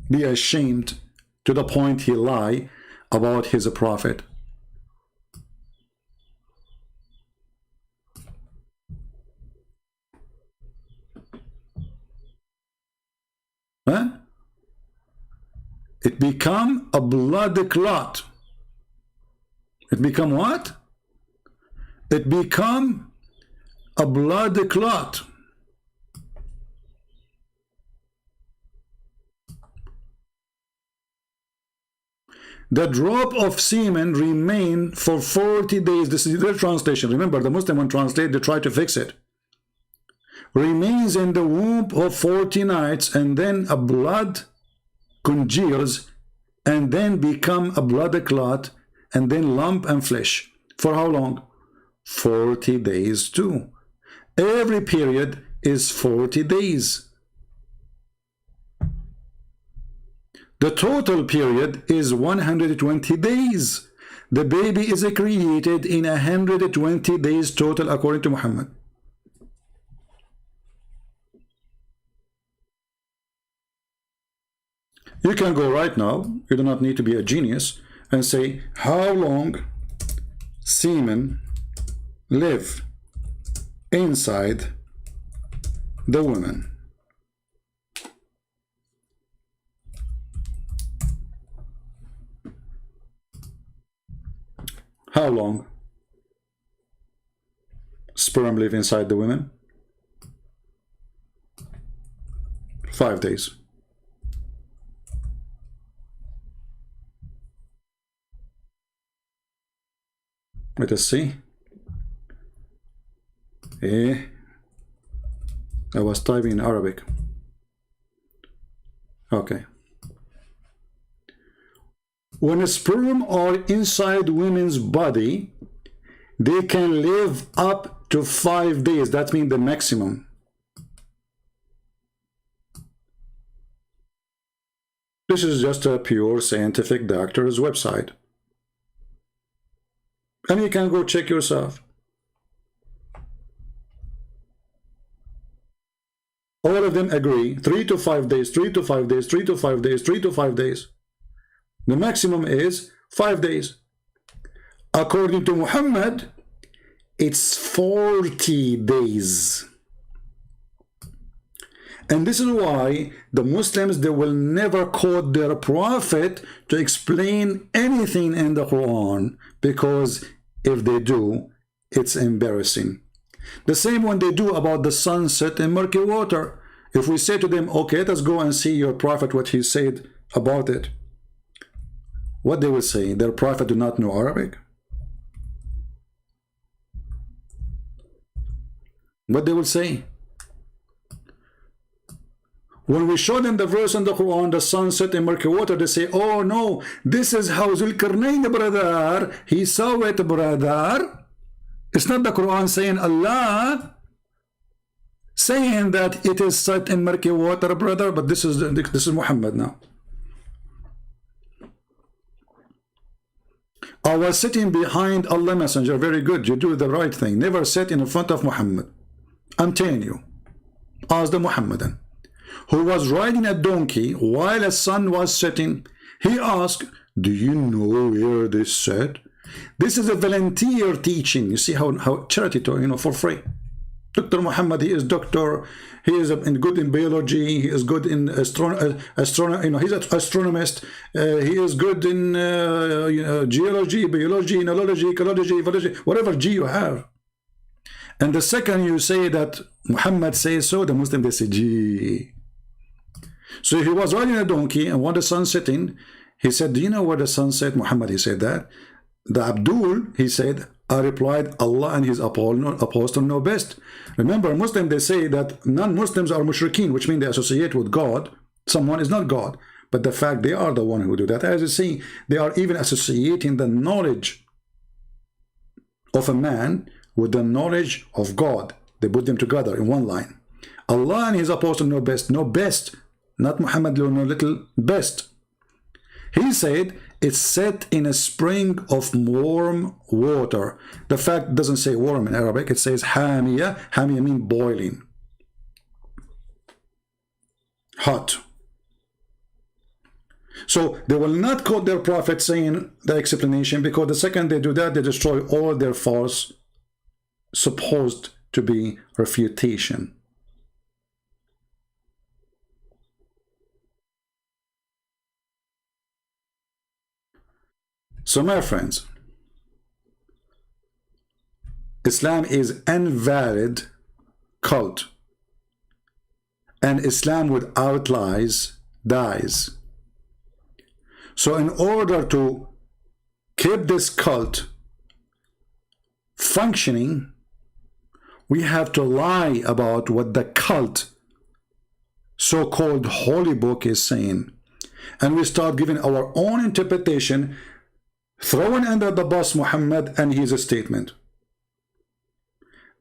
be ashamed to the point he lie about his prophet? Huh? It become a blood clot. It become what? It become a blood clot. The drop of semen remain for 40 days. This is their translation. Remember, the Muslim one translate, they try to fix it. Remains in the womb of 40 nights, and then a blood congeals, and then become a blood clot, and then lump and flesh. For how long? 40 days too. Every period is 40 days. The total period is 120 days. The baby is created in 120 days total according to Muhammad. You can go right now, you do not need to be a genius, and say how long semen live inside the woman. How long sperm live inside the women? 5 days. Let us see. I was typing in Arabic. Okay. When a sperm are inside women's body, they can live up to 5 days. That means the maximum. This is just a pure scientific doctor's website. And you can go check yourself. All of them agree 3 to 5 days, 3 to 5 days, 3 to 5 days, 3 to 5 days. The maximum is 5 days. According to Muhammad, it's 40 days. And this is why the Muslims, they will never quote their prophet to explain anything in the Quran, because if they do, it's embarrassing. The same when they do about the sunset in murky water. If we say to them, okay, let's go and see your prophet, what he said about it. What they will say, their prophet do not know Arabic? What they will say? When we show them the verse in the Quran, the sun set in murky water, they say, oh no, this is how Zulkarnain, brother, he saw it, brother. It's not the Quran saying, Allah saying that it is set in murky water, brother, but this is Muhammad now. I was sitting behind Allah Messenger. Very good, you do the right thing. Never sit in front of Muhammad. I'm telling you. Ask the Muhammadan who was riding a donkey while a sun was setting. He asked, do you know where this set? This is a volunteer teaching. You see how charity, for free. Dr. Muhammad, he is doctor. He is good in biology. He is good in astronomy. He's an astronomist. He is good in geology, biology, neurology, ecology, ecology, whatever G you have. And the second you say that Muhammad says so, the Muslim they say G. So he was riding a donkey, and when the sun setting, he said, "Do you know where the sun set?" Muhammad, he said that. The Abdul, he said, I replied, Allah and his apostle know best. Remember, Muslim, they say that non-Muslims are mushrikeen, which means they associate with God. Someone is not God. But the fact they are the one who do that. As you see, they are even associating the knowledge of a man with the knowledge of God. They put them together in one line. Allah and his apostle know best. Know best. Not Muhammad, know little, best. He said, it's set in a spring of warm water. The fact doesn't say warm in Arabic. It says hamiya. Hamiya means boiling. Hot. So they will not quote their prophet saying the explanation, because the second they do that, they destroy all their false, supposed to be refutation. So my friends, Islam is invalid cult, and Islam without lies dies. So in order to keep this cult functioning, we have to lie about what the cult so-called holy book is saying, and we start giving our own interpretation, throwing under the bus Muhammad and his statement.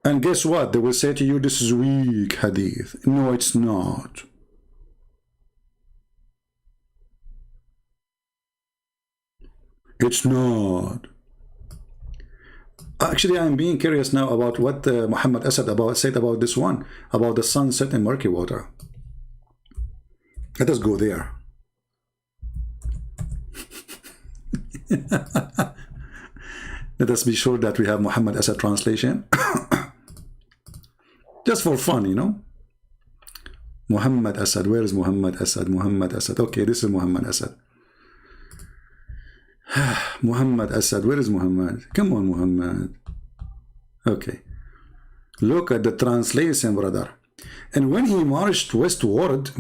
And guess what? They will say to you, this is weak hadith. No, it's not. It's not. Actually, I'm being curious now about what Muhammad Asad said about this one, about the sunset in murky water. Let us go there. Let us be sure that we have Muhammad Asad translation. Just for fun, Muhammad Asad. Where is Muhammad Asad? Muhammad Asad. Okay, this is Muhammad Asad. Muhammad Asad. Where is Muhammad? Come on, Muhammad. Okay. Look at the translation, brother. And when he marched westward,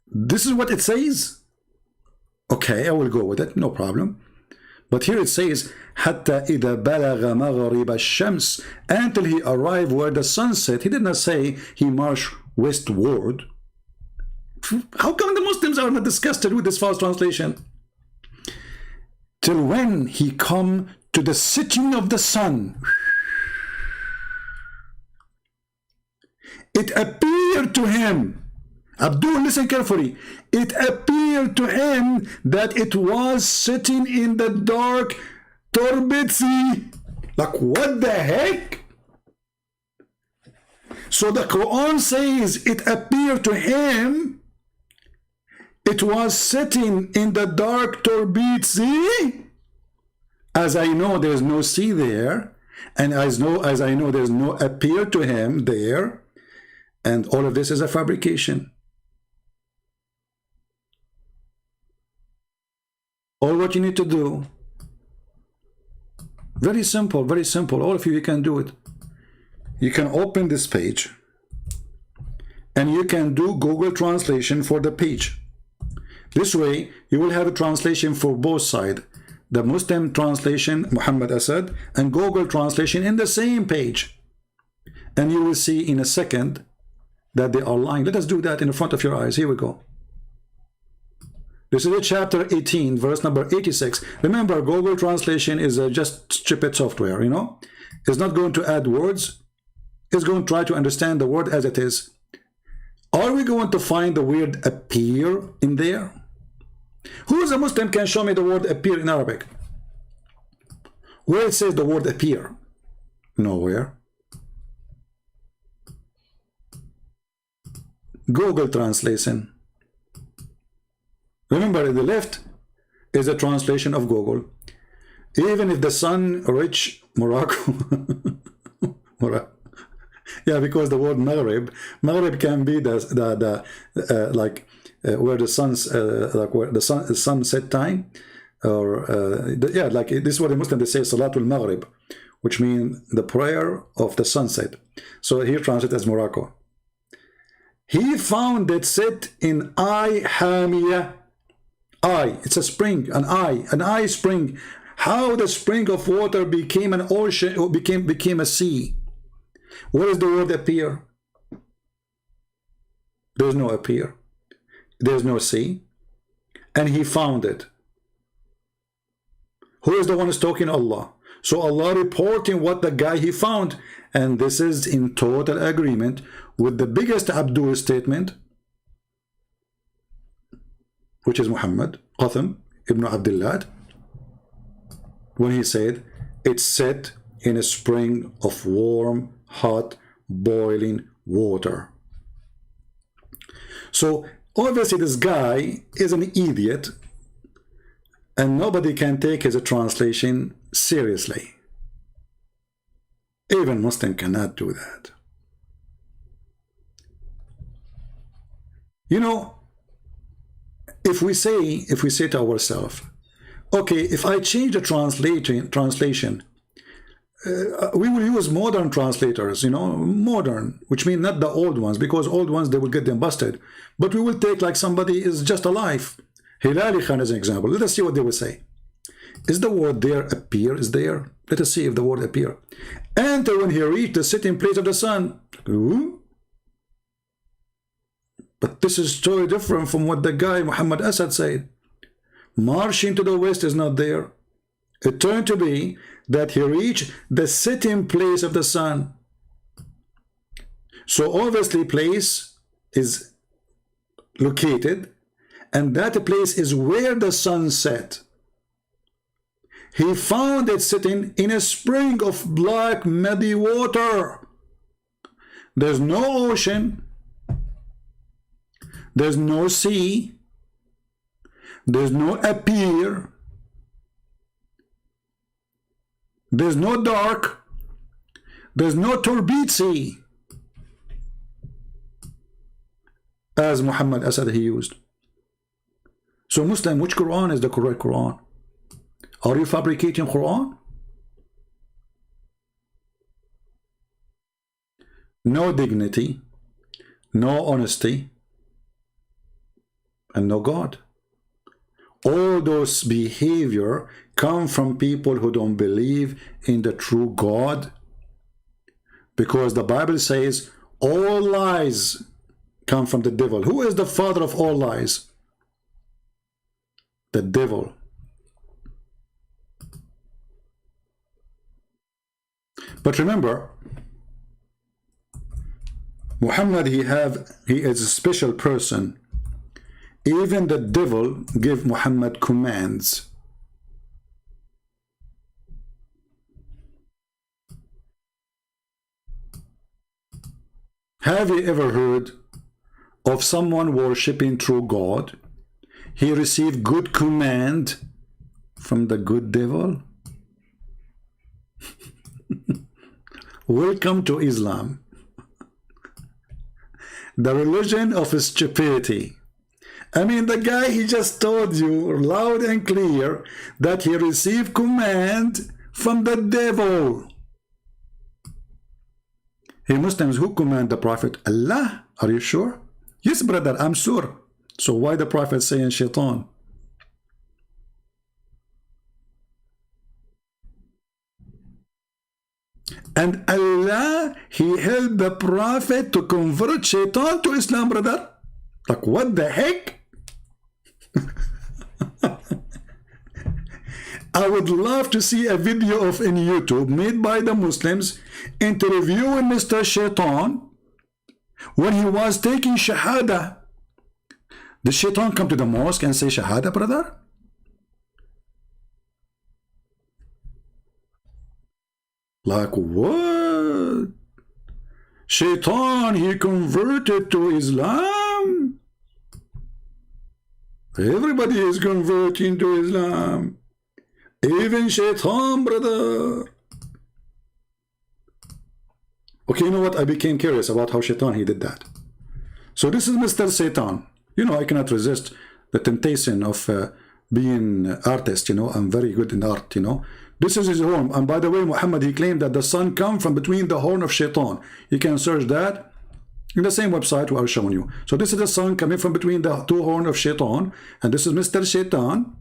this is what it says. Okay, I will go with it, no problem. But here it says, حتى إذا بلغ مغرب الشمس, until he arrived where the sun set. He did not say he marched westward. How come the Muslims are not disgusted with this false translation? Till when he come to the setting of the sun, it appeared to him, Abdul, listen carefully, it appeared to him that it was sitting in the dark turbid sea. Like, what the heck? So the Quran says it appeared to him it was sitting in the dark turbid sea. As I know there's no sea there, and as I know there's no appear to him there, and all of this is a fabrication. All what you need to do, very simple, all of you can do it. You can open this page and you can do Google translation for the page. This way you will have a translation for both sides, the Muslim translation Muhammad Asad and Google translation in the same page, and you will see in a second that they are lying. Let us do that in front of your eyes. Here we go. This is chapter 18, verse number 86. Remember, Google translation is just stupid software, It's not going to add words. It's going to try to understand the word as it is. Are we going to find the word appear in there? Who is a Muslim can show me the word appear in Arabic? Where it says the word appear? Nowhere. Google translation. Remember, the left is a translation of Google. Even if the sun rich Morocco, yeah, because the word Maghrib can be the where the sun's like where the sunset time, or yeah, like this is what the Muslims, they say Salatul Maghrib, which means the prayer of the sunset. So here translated as Morocco. He found it set in Ay Hamia. Ay, it's a spring, an eye spring. How the spring of water became an ocean, or became a sea. Where does the word appear? There's no appear. There's no sea. And he found it. Who is the one who's talking? Allah. So Allah reporting what the guy he found. And this is in total agreement with the biggest Abdul statement, which is Muhammad Qasim ibn Abdullah, when he said it's set in a spring of warm, hot, boiling water. So obviously this guy is an idiot, and nobody can take his translation seriously. Even Muslim cannot do that. You know, if we say to ourselves, okay, if I change the translation, we will use modern translators, you know, modern, which means not the old ones, because old ones, they will get them busted. But we will take like somebody is just alive. Hilali Khan is an example. Let us see what they will say. Is the word there appear? Is there? Let us see if the word appear. Enter when he reached the sitting place of the sun. Ooh. But this is totally different from what the guy Muhammad Asad said. Marching to the west is not there. It turned to be that he reached the sitting place of the sun. So obviously place is located, and that place is where the sun set. He found it sitting in a spring of black muddy water. There's no ocean. There's no sea. There's no appear. There's no dark. There's no turbid sea, as Muhammad Asad he used. So Muslim, which Quran is the correct Quran? Are you fabricating Quran? No dignity, no honesty, and no God. All those behavior come from people who don't believe in the true God, because the Bible says all lies come from the devil. Who is the father of all lies? The devil. But remember, Muhammad, he is a special person. Even the devil gave Muhammad commands. Have you ever heard of someone worshipping true God? He received good command from the good devil? Welcome to Islam, the religion of stupidity. I mean, the guy, he just told you loud and clear that he received command from the devil. Hey Muslims, who command the Prophet? Allah? Are you sure? Yes, brother, I'm sure. So why the Prophet saying shaitan? And Allah, he helped the Prophet to convert shaitan to Islam, brother. Like, what the heck? I would love to see a video of in YouTube made by the Muslims interviewing Mr. Shaitan when he was taking Shahada. The Shaitan come to the mosque and say Shahada, brother? Like what? Shaitan, he converted to Islam? Everybody is converting to Islam. Even Shaitan, brother. Okay, you know what? I became curious about how Shaitan, he did that. So this is Mr. Satan. You know, I cannot resist the temptation of being an artist, you know. I'm very good in art, you know. This is his horn. And by the way, Muhammad, he claimed that the sun comes from between the horn of Shaitan. You can search that in the same website we are showing you. So this is the sun coming from between the two horns of Shaitan. And this is Mr. Shaitan.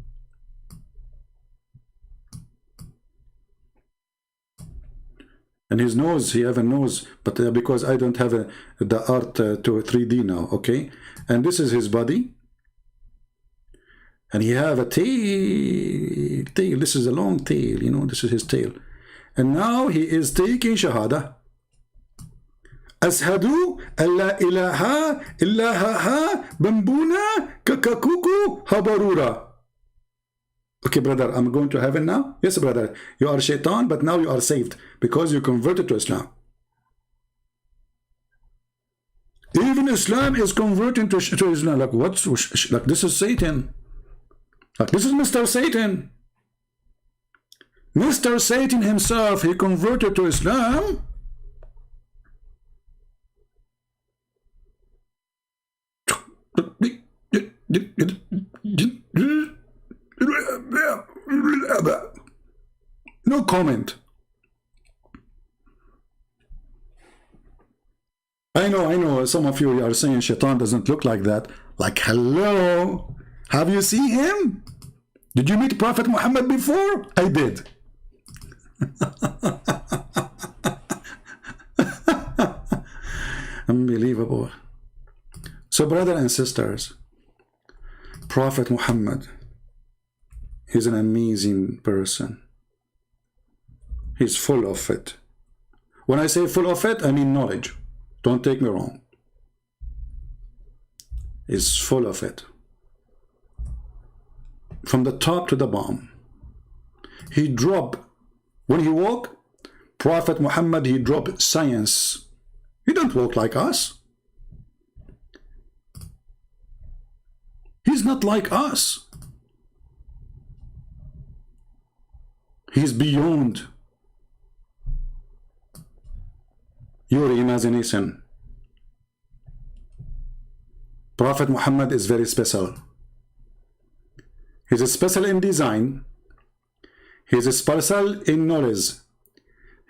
And his nose, he have a nose, but because I don't have the art to 3D now, okay? And this is his body. And he have a tail. This is a long tail, you know, this is his tail. And now he is taking Shahada. Ashadu alla ilaha illaha bambuna kakakuku habarura. Okay, brother, I'm going to heaven now? Yes, brother, you are Shaitan, but now you are saved because you converted to Islam. Even Islam is converting to Islam. Like, what's like? This is Satan. Like, this is Mr. Satan. Mr. Satan himself, he converted to Islam. No comment. I know, some of you are saying Shaitan doesn't look like that. Like, hello, have you seen him? Did you meet Prophet Muhammad before? I did. Unbelievable. So, brothers and sisters, Prophet Muhammad is an amazing person. He's full of it. When I say full of it, I mean knowledge. Don't take me wrong. He's full of it. From the top to the bottom. He dropped, when he walked, Prophet Muhammad, he dropped science. He don't walk like us. He's not like us. He's beyond your imagination. Prophet Muhammad is very special. He's special in design. He's special in knowledge.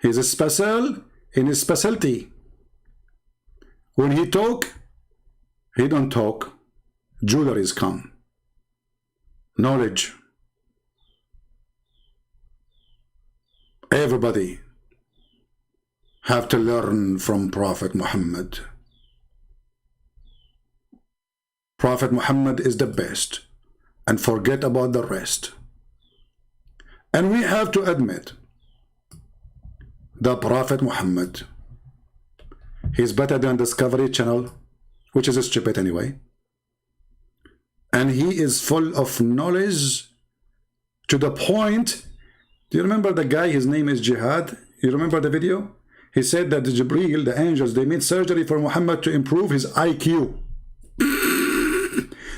He's special in his specialty. When he talk, he don't talk. Jewelries come. Knowledge. Everybody have to learn from Prophet Muhammad. Prophet Muhammad is the best, and forget about the rest. And we have to admit the Prophet Muhammad, he's better than Discovery Channel, which is stupid anyway. And he is full of knowledge to the point. Do you remember the guy, his name is Jihad? You remember the video? He said that the Jibreel, the angels, they made surgery for Muhammad to improve his IQ.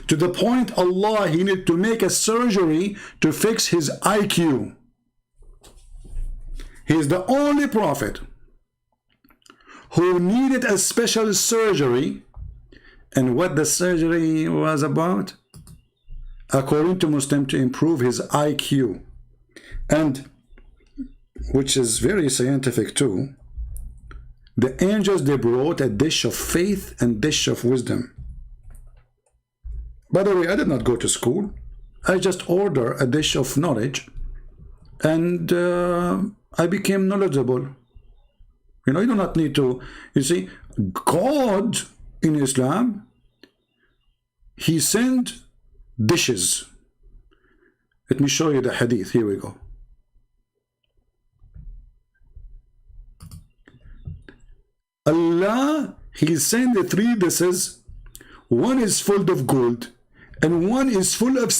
To the point Allah, he needed to make a surgery to fix his IQ. He is the only prophet who needed a special surgery. And what the surgery was about? According to Muslim, to improve his IQ. And, which is very scientific too, the angels, they brought a dish of faith and dish of wisdom. By the way, I did not go to school. I just ordered a dish of knowledge, and I became knowledgeable. You know, you do not need to, you see, God in Islam, he sent dishes. Let me show you the hadith. Here we go. Allah, he sent the three dishes. One is full of gold, and one is full of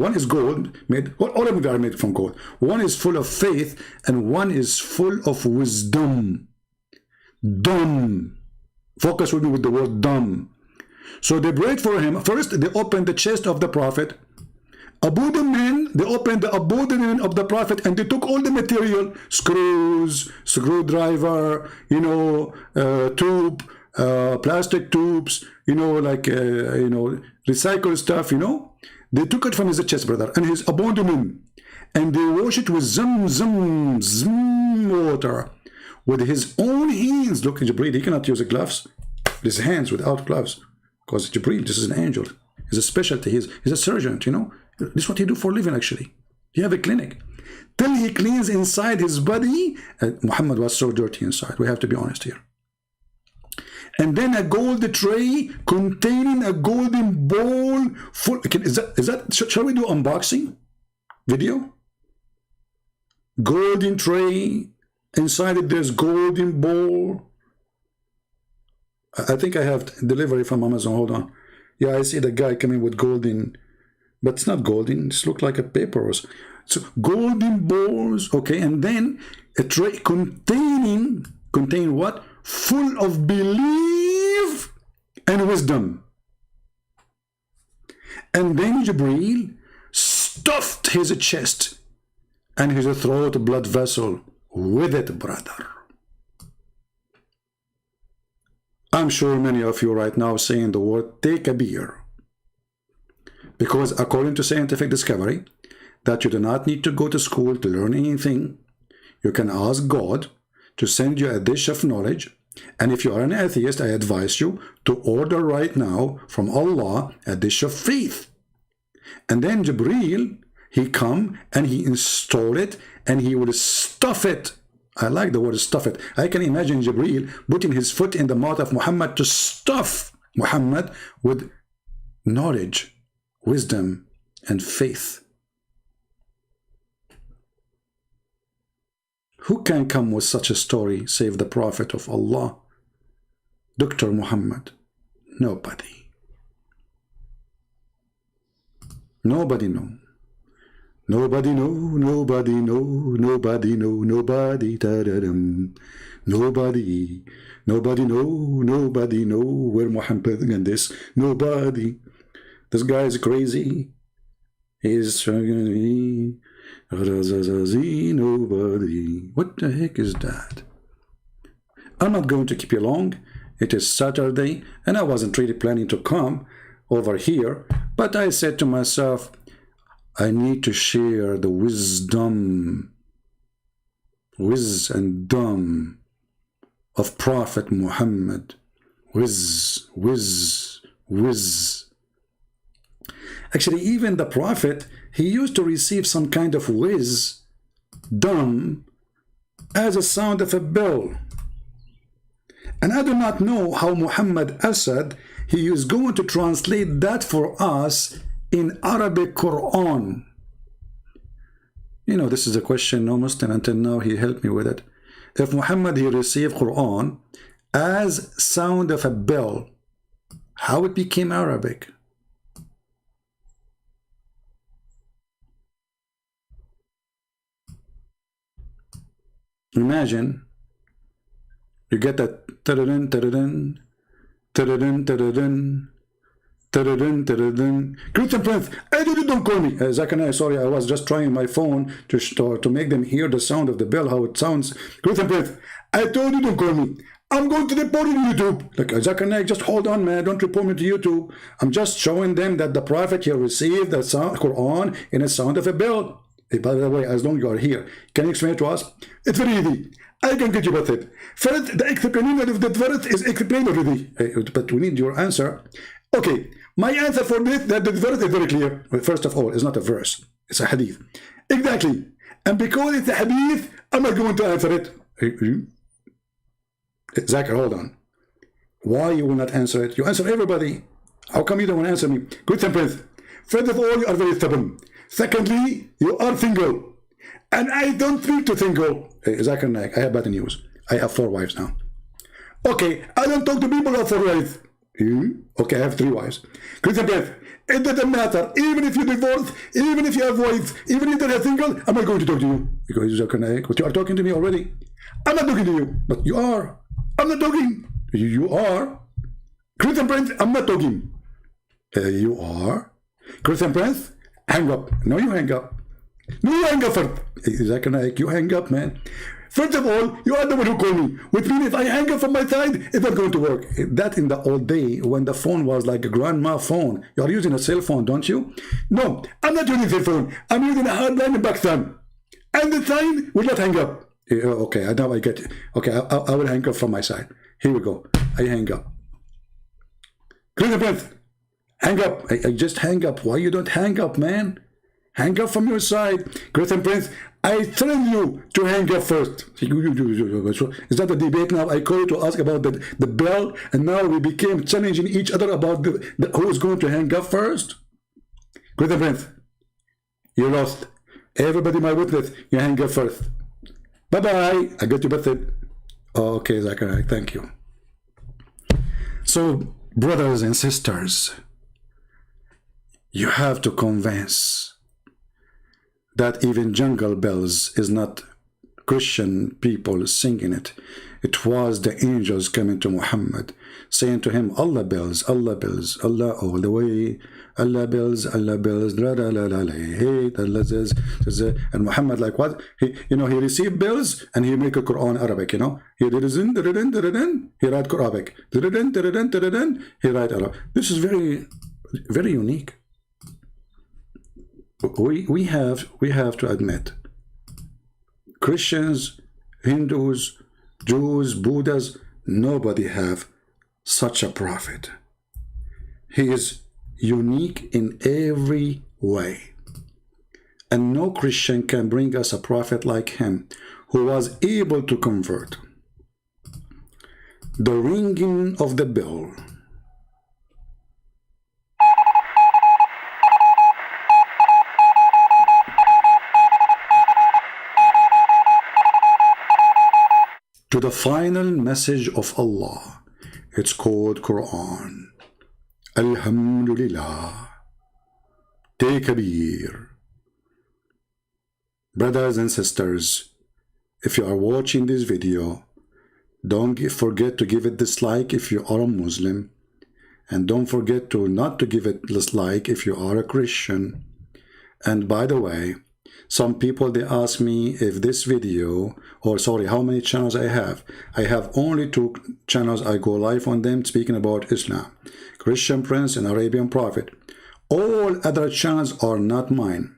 one is gold, made, all of them are made from gold. One is full of faith, and one is full of wisdom. Dumb. Focus with me with the word dumb. So they prayed for him. First, they opened the chest of the Prophet. Abdomen, they opened the abdomen of the Prophet and they took all the material, screws, screwdriver, you know, tube, plastic tubes, you know, like, you know, recycled stuff, you know. They took it from his chest, brother, and his abdomen, and they washed it with zam water with his own hands. Look, Jibreel, he cannot use gloves. His hands without gloves, because Jibreel, this is an angel. He's a specialty. He's a surgeon, you know. This is what he do for a living, actually. He have a clinic. Till he cleans inside his body. Muhammad was so dirty inside. We have to be honest here. And then a gold tray containing a golden bowl full. Is that? Shall we do unboxing video? Golden tray. Inside it, there's golden bowl. I think I have delivery from Amazon. Hold on. Yeah, I see the guy coming with golden. But it's not golden, it looks like a paper. So golden bowls, okay, and then a tray containing what? Full of belief and wisdom. And then Jibreel stuffed his chest and his throat blood vessel with it, brother. I'm sure many of you right now saying the word take a beer. Because according to scientific discovery, that you do not need to go to school to learn anything. You can ask God to send you a dish of knowledge. And if you are an atheist, I advise you to order right now from Allah a dish of faith. And then Jibreel, he come and he install it and he would stuff it. I like the word stuff it. I can imagine Jibreel putting his foot in the mouth of Muhammad to stuff Muhammad with knowledge, wisdom, and faith. Who can come with such a story save the Prophet of Allah, Dr. Muhammad? Nobody. Nobody know. Nobody know, nobody know, nobody know, nobody, da-da-dum. Nobody know where Muhammad and this, nobody. This guy is crazy. He's nobody. What the heck is that? I'm not going to keep you long. It is Saturday, and I wasn't really planning to come over here, but I said to myself, I need to share the wisdom, and dumb of Prophet Muhammad. Actually, even the Prophet, he used to receive some kind of dumb as a sound of a bell. And I do not know how Muhammad Asad, he is going to translate that for us in Arabic Quran. You know, this is a question no Muslim until now he helped me with it. If Muhammad, he received Quran as sound of a bell, how it became Arabic? Imagine you get that ta-da-dun, ta-da-dun, ta-da-dun, ta-da-dun, ta-da-dun. Christian Prince, don't call me. Zachariah, sorry, I was just trying my phone to make them hear the sound of the bell, how it sounds. Christian Prince, I told you don't call me. I'm going to report you to YouTube. Like, Zachariah, just hold on, man. Don't report me to YouTube. I'm just showing them that the Prophet here received the sound, Quran in a sound of a bell. Hey, by the way, as long as you are here, can you explain it to us? It's very easy. I can get you with it. First, the explanation of the verse is explained already. But we need your answer. Okay, my answer for this, that the verse is very clear. First of all, it's not a verse. It's a hadith. Exactly. And because it's a hadith, I'm not going to answer it. Zachar, hold on. Why you will not answer it? You answer everybody. How come you don't want to answer me? Good Prince. First of all, you are very stubborn. Secondly, you are single. And I don't speak to single. Zachar Naik, I have bad news. I have 4 wives now. Okay, I don't talk to people who have 4 wives. Okay, I have 3 wives. Christian Prince, it doesn't matter. Even if you divorce, even if you have wives, even if they're single, I'm not going to talk to you. Because Zachar Naik, but you are talking to me already. I'm not talking to you, but you are. I'm not talking. You are. Christian Prince, I'm not talking. You are. Christian Prince, hang up. No, you hang up. No, you hang up first. Zakir Naik, you hang up, man. First of all, you are the one who called me. Which means if I hang up from my side, it's not going to work. That in the old day, when the phone was like a grandma phone. You are using a cell phone, don't you? No, I'm not using a cell phone. I'm using a hardline in Pakistan. And the sign will not hang up. Okay, now I get it. Okay, I will hang up from my side. Here we go. I hang up. Christian Prince, hang up. I just hang up. Why you don't hang up, man? Hang up from your side. Christian Prince, I tell you to hang up first. Is that a debate now? I call you to ask about the bell, and now we became challenging each other about who is going to hang up first? Christian Prince, you lost. Everybody, my witness, you hang up first. Bye-bye. I got you busted. Okay, Zakir, thank you. So, brothers and sisters, you have to convince that even Jungle Bells is not Christian people singing it. It was the angels coming to Muhammad, saying to him, Allah bells, Allah all the way, Allah bells, la la la la, hey, Allah says, and Muhammad like what? He received bells and he make a Quran Arabic, He write Arabic, he write Arabic. This is very, very unique. We have to admit, Christians, Hindus, Jews, Buddhas, nobody have such a prophet. He is unique in every way. And no Christian can bring us a prophet like him, who was able to convert the ringing of the bell to the final message of Allah. It's called Quran. Alhamdulillah. Takbir. Brothers and sisters, if you are watching this video, don't forget to give it dislike if you are a Muslim, and don't forget to not to give it dislike if you are a Christian. And by the way, some people, they ask me if this video, or sorry, how many channels I have. I have only 2 channels. I go live on them speaking about Islam, Christian Prince and Arabian Prophet. All other channels are not mine.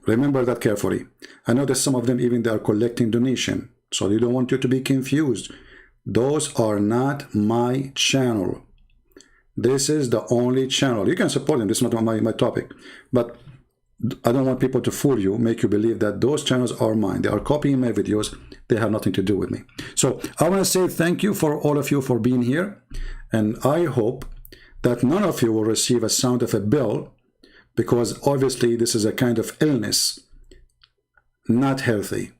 Remember that carefully. I know that some of them even they are collecting donation, so they don't want you to be confused. Those are not my channel. This is the only channel. You can support them. This is not my topic, but I don't want people to fool you, make you believe that those channels are mine. They are copying my videos. They have nothing to do with me. So I want to say thank you for all of you for being here. And I hope that none of you will receive a sound of a bell, because obviously this is a kind of illness, not healthy.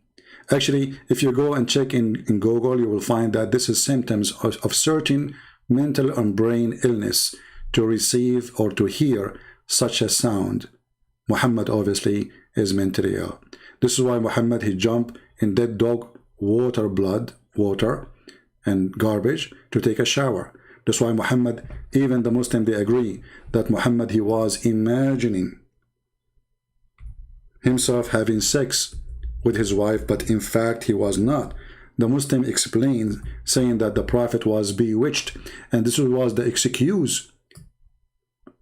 Actually, if you go and check in Google, you will find that this is symptoms of certain mental and brain illness to receive or to hear such a sound. Muhammad obviously is mentally ill. This is why Muhammad, he jumped in dead dog water and garbage to take a shower. That's why Muhammad, even the Muslim, they agree that Muhammad, he was imagining himself having sex with his wife, but in fact he was not. The Muslim explains, saying that the Prophet was bewitched, and this was the excuse.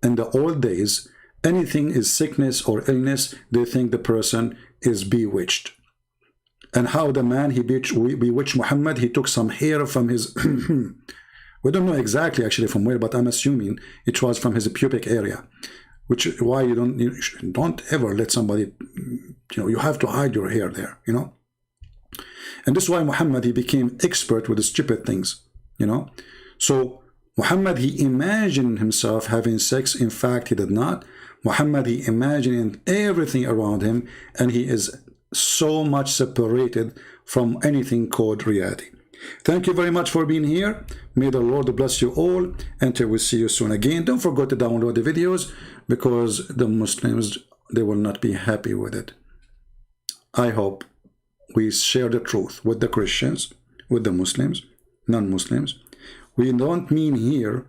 In the old days, anything is sickness or illness, they think the person is bewitched. And how the man, he bewitched Muhammad, he took some hair from his we don't know exactly actually from where, but I'm assuming it was from his pubic area, which why you don't ever let somebody, you have to hide your hair there, and this is why Muhammad, he became expert with the stupid things, so Muhammad, he imagined himself having sex. In fact, he did not. Muhammad, he imagined everything around him, and he is so much separated from anything called reality. Thank you very much for being here. May the Lord bless you all, until we see you soon again. Don't forget to download the videos, because the Muslims, they will not be happy with it. I hope we share the truth with the Christians, with the Muslims, non-Muslims. We don't mean here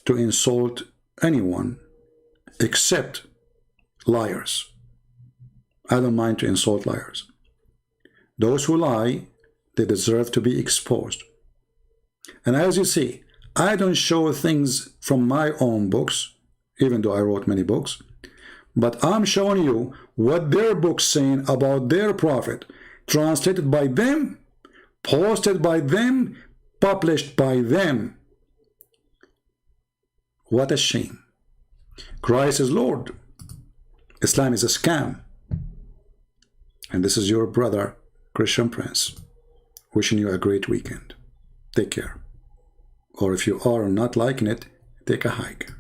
to insult anyone except liars. I don't mind to insult liars. Those who lie, they deserve to be exposed. And as you see, I don't show things from my own books, even though I wrote many books, but I'm showing you what their book's saying about their prophet, translated by them, posted by them, published by them. What a shame. Christ is Lord. Islam is a scam. And this is your brother, Christian Prince, wishing you a great weekend. Take care. Or if you are not liking it, take a hike.